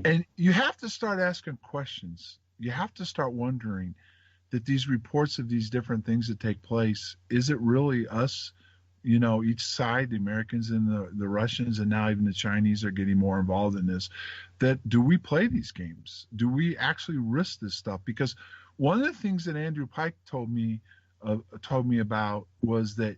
And you have to start asking questions. You have to start wondering that these reports of these different things that take place, is it really us, each side, the Americans and the Russians, and now even the Chinese are getting more involved in this, that do we play these games? Do we actually risk this stuff? Because one of the things that Andrew Pike told me about was that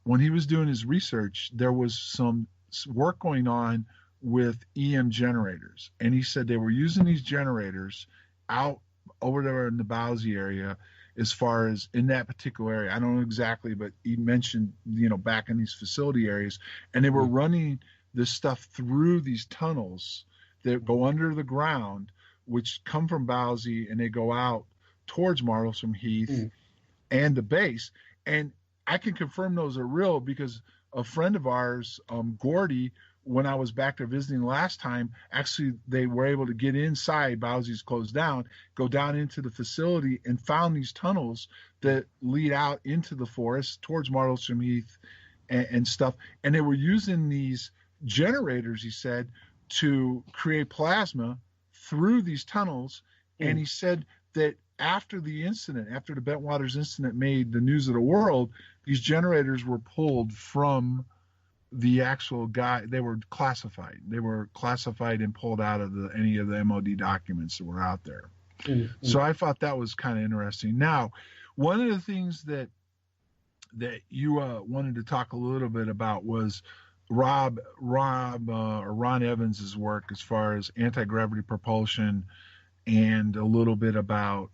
when he was doing his research, there was some work going on with EM generators. And he said they were using these generators out over there in the Bowsy area, as far as in that particular area. I don't know exactly, but he mentioned, back in these facility areas. And they were running this stuff through these tunnels that go under the ground, which come from Bowsy, and they go out towards Martlesham Heath and the base. And I can confirm those are real because a friend of ours, Gordy, when I was back there visiting last time, actually they were able to get inside. Bowsy's closed down, go down into the facility, and found these tunnels that lead out into the forest towards Martlesham Heath and stuff. And they were using these generators, he said, to create plasma through these tunnels. And he said that after the Bentwaters incident made the news of the world, these generators were pulled from the actual guy. They were classified. They were classified and pulled out of any of the MOD documents that were out there. So I thought that was kind of interesting. Now, one of the things that you wanted to talk a little bit about was Ron Evans's work as far as anti-gravity propulsion, and a little bit about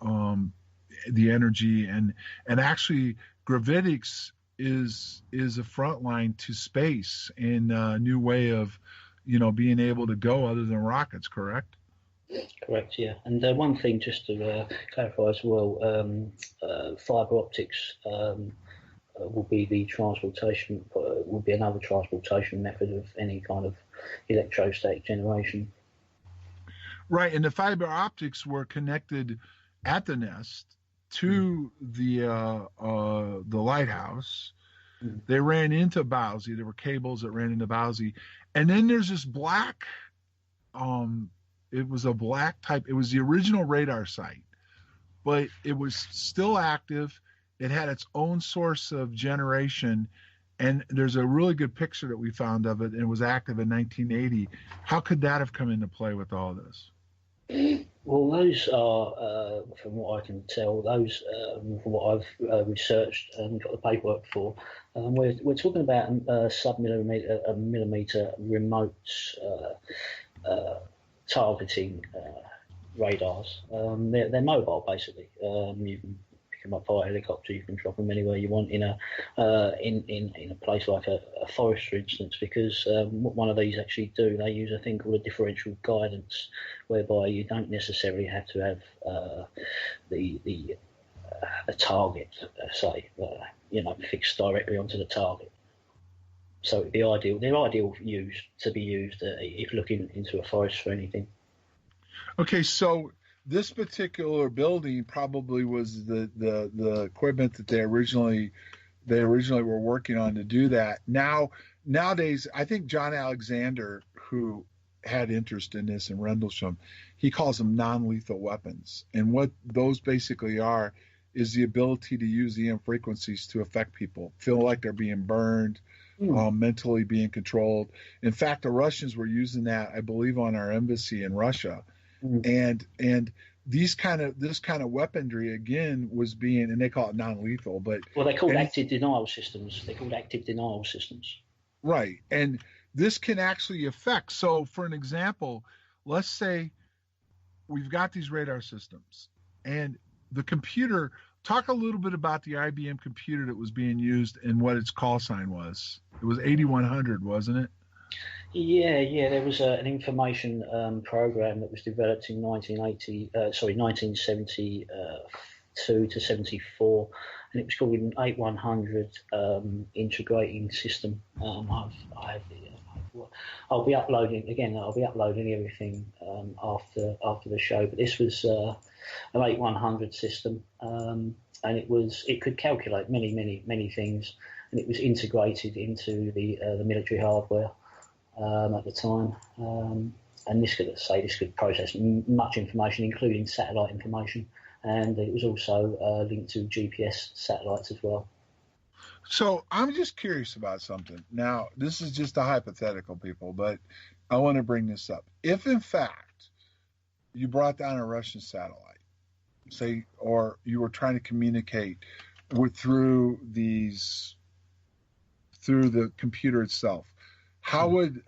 the energy and actually gravitics is a front line to space and a new way of being able to go other than rockets, correct? Correct, yeah. And one thing just to clarify as well, fiber optics will be another transportation method of any kind of electrostatic generation. Right, and the fiber optics were connected at the nest to the lighthouse. They ran into Bowsy. There were cables that ran into Bowsy, and then there's this black. It was a black type. It was the original radar site, but it was still active. It had its own source of generation, and there's a really good picture that we found of it. And it was active in 1980. How could that have come into play with all this? Well, those are, from what I can tell, from what I've researched and got the paperwork for, we're talking about sub-millimeter remote targeting radars. They're mobile, basically. You can them up by helicopter. You can drop them anywhere you want in a place like a forest, for instance, because what one of these actually do, they use a thing called a differential guidance, whereby you don't necessarily have to have a target, say, fixed directly onto the target. So it'd be ideal. They're ideal to be used if looking into a forest for anything. Okay, so this particular building probably was the equipment that they originally were working on to do that. Nowadays, I think John Alexander, who had interest in this in Rendlesham, he calls them non-lethal weapons. And what those basically are is the ability to use EM frequencies to affect people, feel like they're being burned, mentally being controlled. In fact, the Russians were using that, I believe, on our embassy in Russia. And this kind of weaponry again was being, and they call it non-lethal, but they're called active denial systems. Right, and this can actually affect. So, for an example, let's say we've got these radar systems, and the computer. Talk a little bit about the IBM computer that was being used and what its call sign was. It was 8100, wasn't it? Yeah. There was an information program that was developed in 1972 to 74, and it was called an 8100 integrating system. I'll be uploading everything after the show. But this was an 8100 system, and it could calculate many things, and it was integrated into the military hardware at the time. And this could process much information, including satellite information, and it was also linked to GPS satellites as well. So I'm just curious about something. Now, this is just a hypothetical, people, but I want to bring this up. If, in fact, you brought down a Russian satellite, say, or you were trying to communicate through the computer itself, how would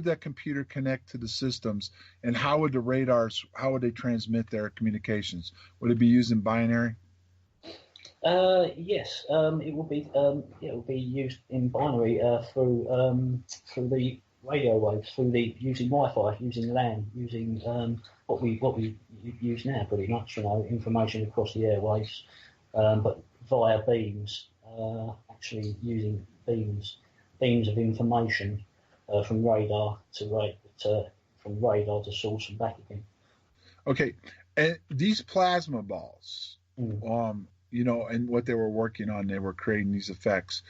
that computer connect to the systems, and how would they transmit their communications? Would it be using binary? Yes, it will be. It will be used in binary through the radio waves, using Wi-Fi, using LAN, using what we use now, pretty much. Information across the airwaves, but via beams. Actually, using beams of information from radar to source and back again. Okay, and these plasma balls. And what they were working on, they were creating these effects.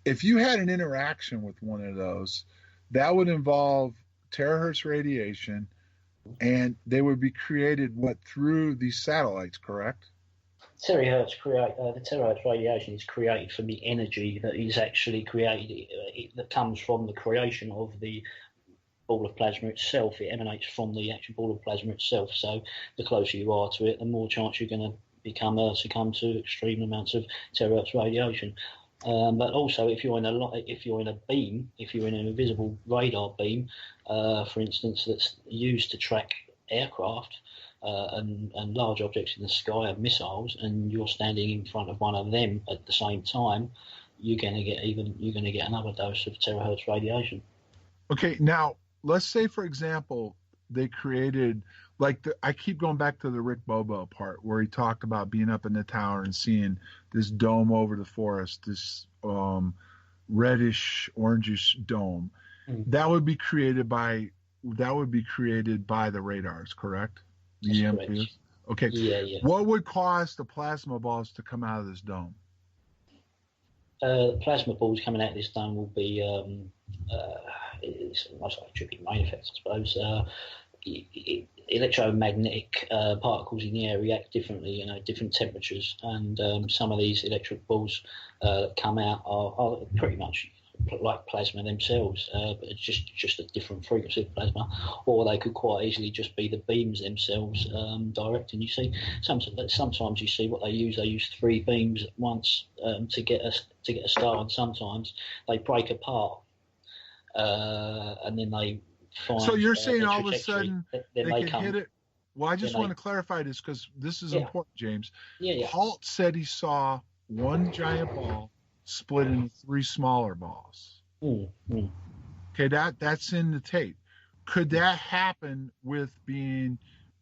If you had an interaction with one of those, that would involve terahertz radiation, and they would be created through these satellites, correct? The terahertz radiation is created from the energy that is actually created, that comes from the creation of the ball of plasma itself. It emanates from the actual ball of plasma itself. So the closer you are to it, the more chance you're going to succumb to extreme amounts of terahertz radiation. But also, if you're in a beam, if you're in an invisible radar beam, for instance, that's used to track aircraft and large objects in the sky and missiles, and you're standing in front of one of them at the same time, you're going to get another dose of terahertz radiation. Okay, now let's say, for example, they created. I keep going back to the Rick Bobo part where he talked about being up in the tower and seeing this dome over the forest, this reddish, orangish dome. That would be created by the radars, correct? The EMPs? Okay. Yeah. What would cause the plasma balls to come out of this dome? The plasma balls coming out of this dome will be it's almost like a tripping rain effect, I suppose. Electromagnetic particles in the air react differently, different temperatures, and some of these electric balls that come out are pretty much like plasma themselves, but it's just a different frequency of plasma, or they could quite easily just be the beams themselves directing. You see, sometimes you see what they use 3 beams at once to get a star, and sometimes they break apart, and then they find. So you're saying all of a sudden they can hit it? Well, I just want to clarify this because this is important, James. Yeah. Halt said he saw one giant ball split into 3 smaller balls. Okay, that's in the tape. Could that happen with being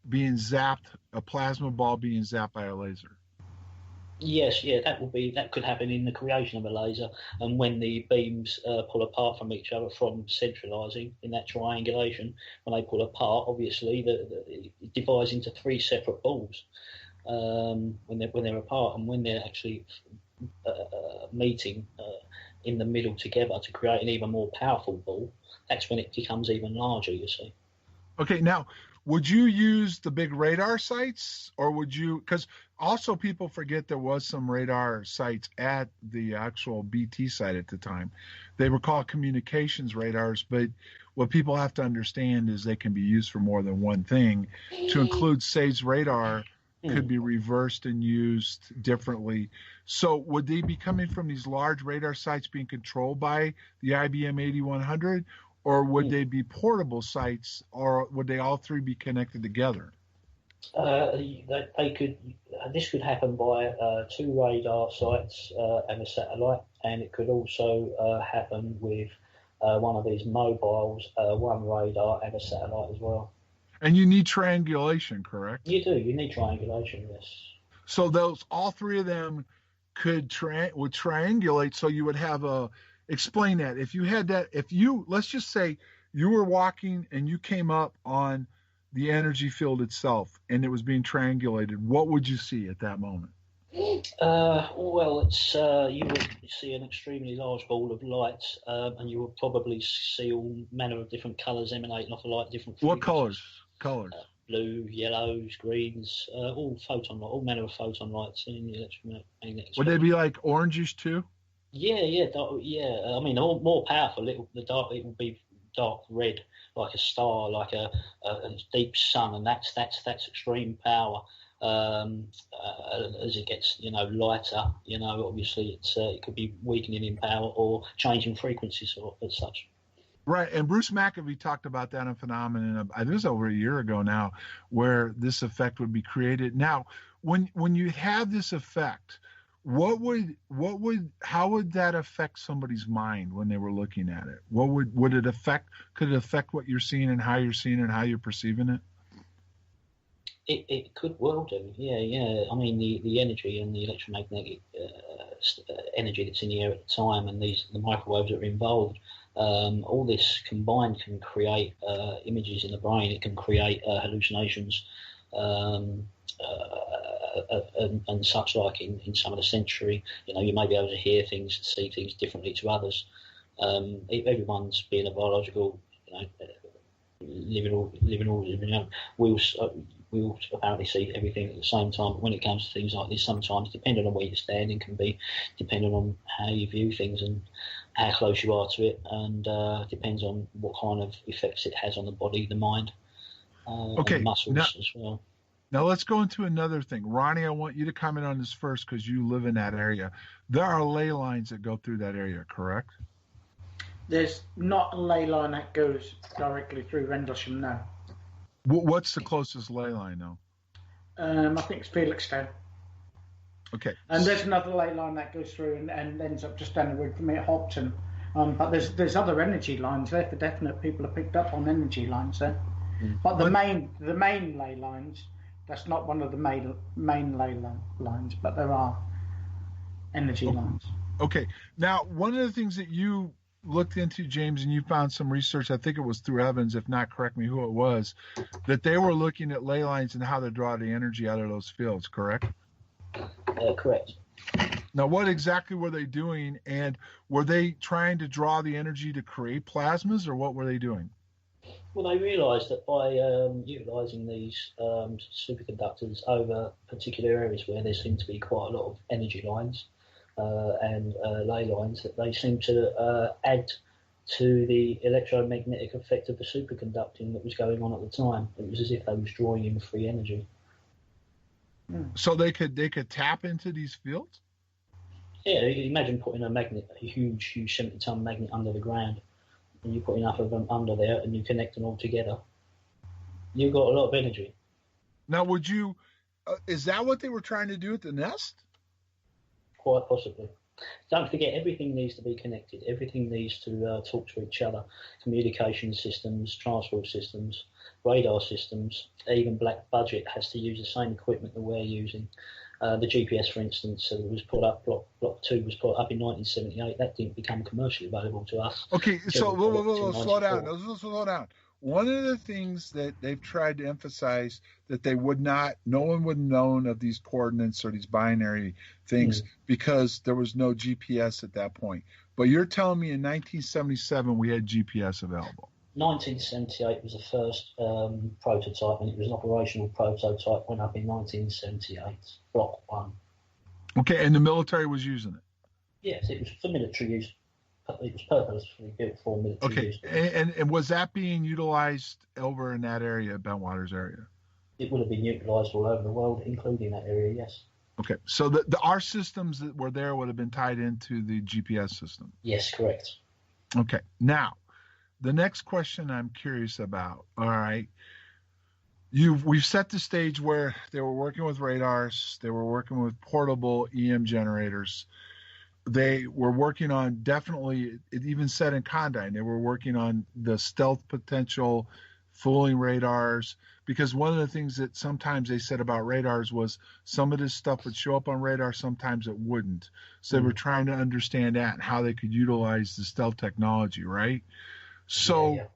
zapped, a plasma ball being zapped by a laser? Yes, that could happen in the creation of a laser, and when the beams pull apart from each other from centralizing in that triangulation, when they pull apart, obviously it divides into 3 separate balls when they're apart, and when they're actually meeting in the middle together to create an even more powerful ball, that's when it becomes even larger, you see. Okay, now, would you use the big radar sites, or would you, because also people forget there was some radar sites at the actual BT site at the time. They were called communications radars, but what people have to understand is they can be used for more than one thing. To include SAGE radar could be reversed and used differently. So would they be coming from these large radar sites being controlled by the IBM 8100? Or would they be portable sites, or would they all 3 be connected together? They could. This could happen by 2 radar sites and a satellite, and it could also happen with one of these mobiles, 1 radar and a satellite as well. And you need triangulation, correct? You do. You need triangulation, yes. So all 3 of them would triangulate, so you would have a. Explain that. If you had that, let's just say you were walking and you came up on the energy field itself and it was being triangulated, what would you see at that moment? Well, it's you would see an extremely large ball of light, and you would probably see all manner of different colours emanating off the light, different frequencies. What colours? Blue, yellows, greens, all manner of photon lights in the electromagnetic spectrum. Would they be like orangish too? Yeah. I mean, more powerful. It will be dark red, like a star, like a deep sun, and that's extreme power. As it gets, lighter, obviously it could be weakening in power or changing frequencies or as such. Right, and Bruce McAfee talked about that in Phenomenon. It was over a year ago now, where this effect would be created. Now, when you have this effect, how would that affect somebody's mind when they were looking at it? Could it affect what you're seeing and how you're seeing it and how you're perceiving it? It could well do, yeah. I mean, the energy and the electromagnetic energy that's in the air at the time, and the microwaves that are involved, all this combined can create images in the brain. It can create hallucinations and such like in some of the sensory. You may be able to hear things, see things differently to others. Everyone's being a biological, living organism. We all apparently see everything at the same time. But when it comes to things like this, sometimes, depending on where you're standing, can be depending on how you view things and how close you are to it, and depends on what kind of effects it has on the body, the mind, and the muscles as well. Now let's go into another thing. Ronnie, I want you to comment on this first because you live in that area. There are ley lines that go through that area, correct? There's not a ley line that goes directly through Rendlesham now. What's the closest ley line now? I think it's Felixstowe. Okay. And there's another ley line that goes through and ends up just down the road from me at Hopton. But there's other energy lines there for definite. People have picked up on energy lines there. But the main ley lines, that's not one of the main ley lines, but there are energy lines. Okay. Now, one of the things that you looked into, James, and you found some research, I think it was through Evans, if not, correct me who it was, that they were looking at ley lines and how to draw the energy out of those fields, correct? Correct. Now, what exactly were they doing, and were they trying to draw the energy to create plasmas, or what were they doing? Well, they realised that by utilising these superconductors over particular areas where there seemed to be quite a lot of energy lines and ley lines, that they seemed to add to the electromagnetic effect of the superconducting that was going on at the time. It was as if they was drawing in free energy. So they could tap into these fields? Yeah, imagine putting a huge 70-ton magnet under the ground, and you put enough of them under there and you connect them all together. You've got a lot of energy. Now, would you? Is that what they were trying to do at the nest? Quite possibly. Don't forget, everything needs to be connected. Everything needs to talk to each other. Communication systems, transport systems, radar systems. Even Black Budget has to use the same equipment that we're using. The GPS, for instance, was put up. Block 2 was put up in 1978. That didn't become commercially available to us. Okay, so slow down. One of the things that they've tried to emphasize that no one would have known of these coordinates or these binary things because there was no GPS at that point. But you're telling me in 1977 we had GPS available. 1978 was the first prototype, and it was an operational prototype. Went up in 1978, Block 1. Okay, and the military was using it. Yes, it was for military use. It was purposefully built for military use. Okay, and was that being utilized over in that area, Bentwaters area? It would have been utilized all over the world, including that area, yes. Okay, so our systems that were there would have been tied into the GPS system? Yes, correct. Okay, now, the next question I'm curious about, all right, we've set the stage where they were working with radars, they were working with portable EM generators. They were working on, definitely, it even said in Condyne, they were working on the stealth potential, fooling radars, because one of the things that sometimes they said about radars was some of this stuff would show up on radar, sometimes it wouldn't. So they were trying to understand that and how they could utilize the stealth technology, right? So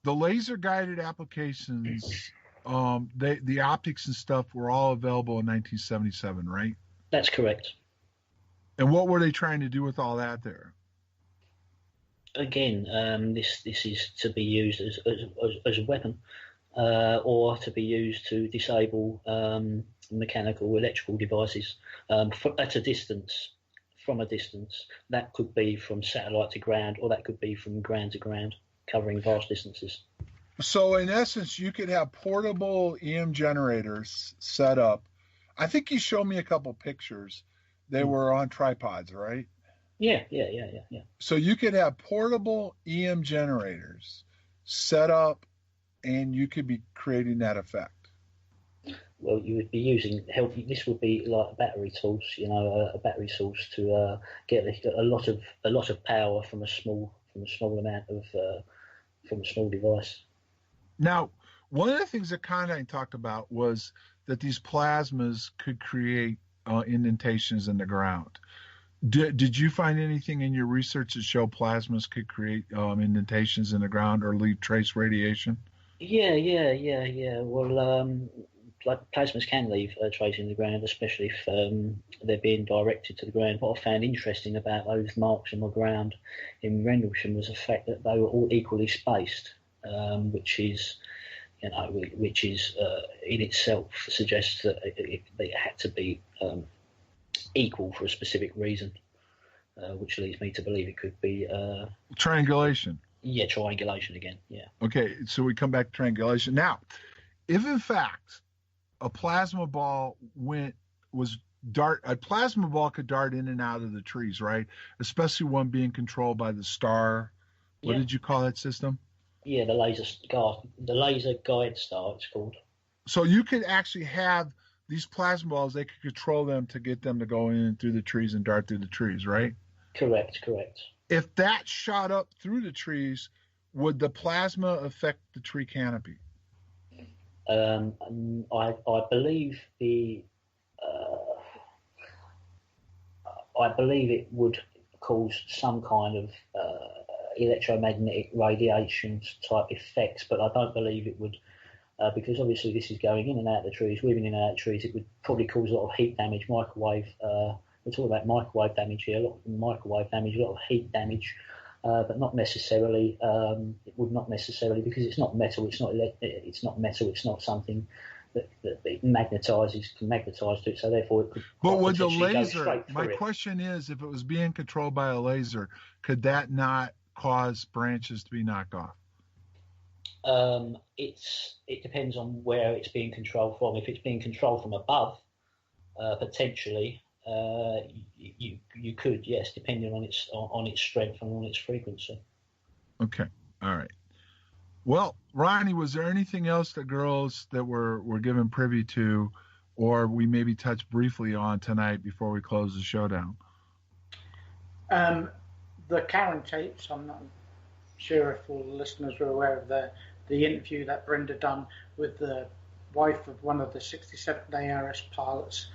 the laser-guided applications, the optics and stuff were all available in 1977, right? That's correct. And what were they trying to do with all that there? Again, this is to be used as a weapon, or to be used to disable mechanical, electrical devices at a distance. From a distance, that could be from satellite to ground, or that could be from ground to ground, covering vast distances. So, in essence, you could have portable EM generators set up. I think you showed me a couple pictures. They were on tripods, right? Yeah. So you could have portable EM generators set up, and you could be creating that effect. Well, you would be using this would be like a battery source, a battery source to get a lot of power from a small amount of from a small device. Now, one of the things that Condyne talked about was that these plasmas could create indentations in the ground. Did you find anything in your research that showed plasmas could create indentations in the ground or leave trace radiation? Yeah. Well, plasmas can leave a trace in the ground, especially if they're being directed to the ground. What I found interesting about those marks on the ground in Rendlesham was the fact that they were all equally spaced, which is in itself suggests that it had to be equal for a specific reason, which leads me to believe it could be triangulation. Yeah, triangulation again. Yeah. Okay, so we come back to triangulation. Now, if in fact a plasma ball a plasma ball could dart in and out of the trees, right? Especially one being controlled by the star. What did you call that system? Yeah, the laser guide star, it's called. So you could actually have these plasma balls, they could control them to get them to go in and through the trees and dart through the trees, right? Correct. If that shot up through the trees, would the plasma affect the tree canopy? I believe it would cause some kind of electromagnetic radiation type effects, but I don't believe it would, because obviously this is going in and out of the trees, weaving in and out of the trees. It would probably cause a lot of heat damage, microwave. We're talking about microwave damage here, a lot of microwave damage, a lot of heat damage, but not necessarily. It would not necessarily, because it's not metal. It's not metal. It's not something that it can magnetize to it. So therefore, it could. But with the laser, my question is, if it was being controlled by a laser, could that not cause branches to be knocked off? It depends on where it's being controlled from. If it's being controlled from above, potentially. You could, yes, depending on its strength and on its frequency. Okay, all right. Well, Ronnie, was there anything else that girls that were given privy to, or we maybe touched briefly on tonight before we close the show down? The Karen tapes, I'm not sure if all the listeners were aware of the interview that Brenda done with the wife of one of the 67th ARS pilots,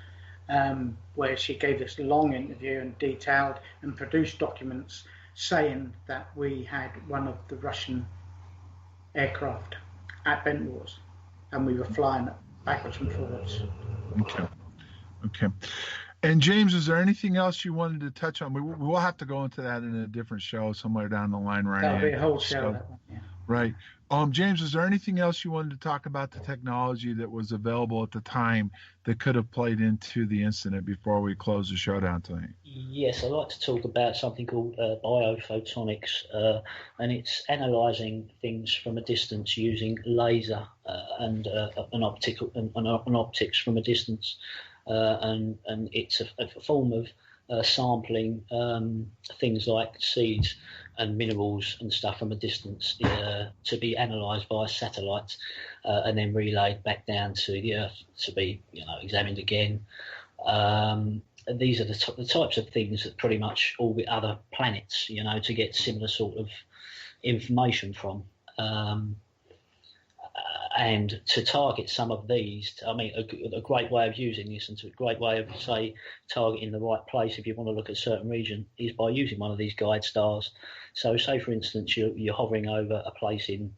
where she gave this long interview and detailed and produced documents saying that we had one of the Russian aircraft at Bentwaters, and we were flying it backwards and forwards. Okay. And James, is there anything else you wanted to touch on? We'll have to go into that in a different show somewhere down the line, right? That'll be a whole show. Right. James, is there anything else you wanted to talk about the technology that was available at the time that could have played into the incident before we close the show down tonight? Yes, I'd like to talk about something called biophotonics, and it's analysing things from a distance using laser and optics from a distance, and it's a form of sampling things like seeds and minerals and stuff from a distance to be analysed by satellites and then relayed back down to the Earth to be examined again. And these are the types of things that pretty much orbit other planets, to get similar sort of information from. And to target some of these, I mean, a great way of using this and a great way of, say, targeting the right place if you want to look at a certain region is by using one of these guide stars. So, say, for instance, you're hovering over a place in,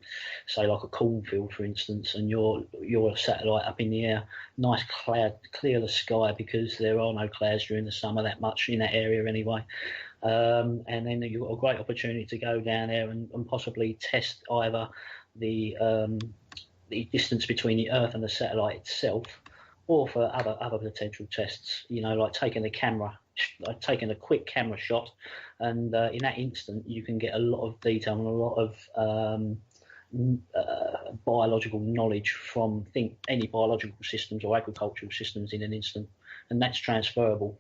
say, like a cornfield, for instance, and you're a satellite up in the air, nice cloud, clear the sky because there are no clouds during the summer that much in that area anyway. And then you've got a great opportunity to go down there and possibly test either the distance between the Earth and the satellite itself, or for other potential tests, like taking a quick camera shot, and in that instant you can get a lot of detail and a lot of biological knowledge from any biological systems or agricultural systems in an instant, and that's transferable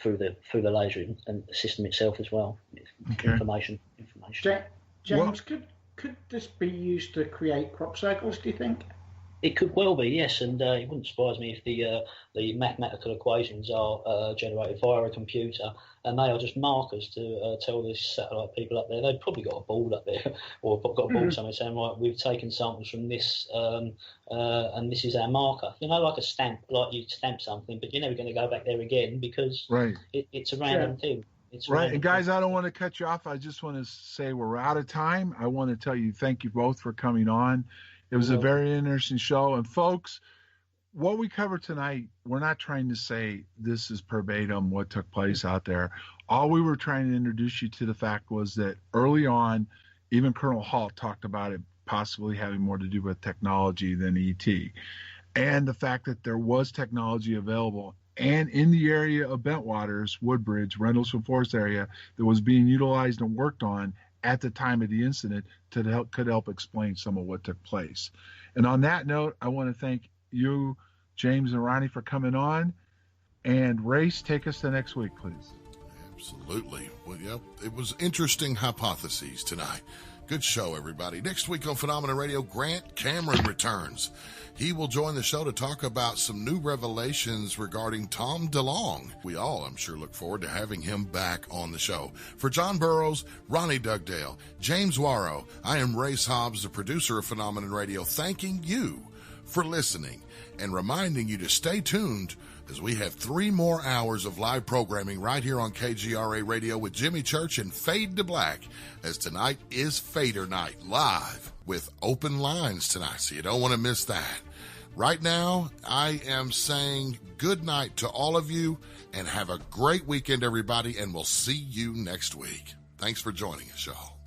through the laser and the system itself as well. Okay. Information. James, could this be used to create crop circles, do you think? It could well be, yes, and it wouldn't surprise me if the mathematical equations are generated via a computer, and they are just markers to tell the satellite people up there. They've probably got a board up there, or got a board somewhere saying, right, we've taken samples from this, and this is our marker. Like a stamp, like you stamp something, but you're never going to go back there again because it's a random thing. Right. And guys, I don't want to cut you off. I just want to say we're out of time. I want to tell you thank you both for coming on. It was a very interesting show. And folks, what we covered tonight, we're not trying to say this is verbatim what took place out there. All we were trying to introduce you to the fact was that early on, even Colonel Halt talked about it possibly having more to do with technology than ET. And the fact that there was technology available and in the area of Bentwaters, Woodbridge, Rendlesham Forest area that was being utilized and worked on at the time of the incident could help explain some of what took place. And on that note, I want to thank you, James and Ronnie, for coming on. And Race, take us to next week, please. Absolutely. Well, yep, it was interesting hypotheses tonight. Good show, everybody. Next week on Phenomena Radio, Grant Cameron returns. He will join the show to talk about some new revelations regarding Tom DeLonge. We all, I'm sure, look forward to having him back on the show. For John Burroughs, Ronnie Dugdale, James Worrow, I am Race Hobbs, the producer of Phenomenon Radio, thanking you for listening and reminding you to stay tuned as we have 3 more hours of live programming right here on KGRA Radio with Jimmy Church and Fade to Black, as tonight is Fader Night live with open lines tonight, so you don't want to miss that. Right now, I am saying good night to all of you and have a great weekend, everybody, and we'll see you next week. Thanks for joining us, y'all.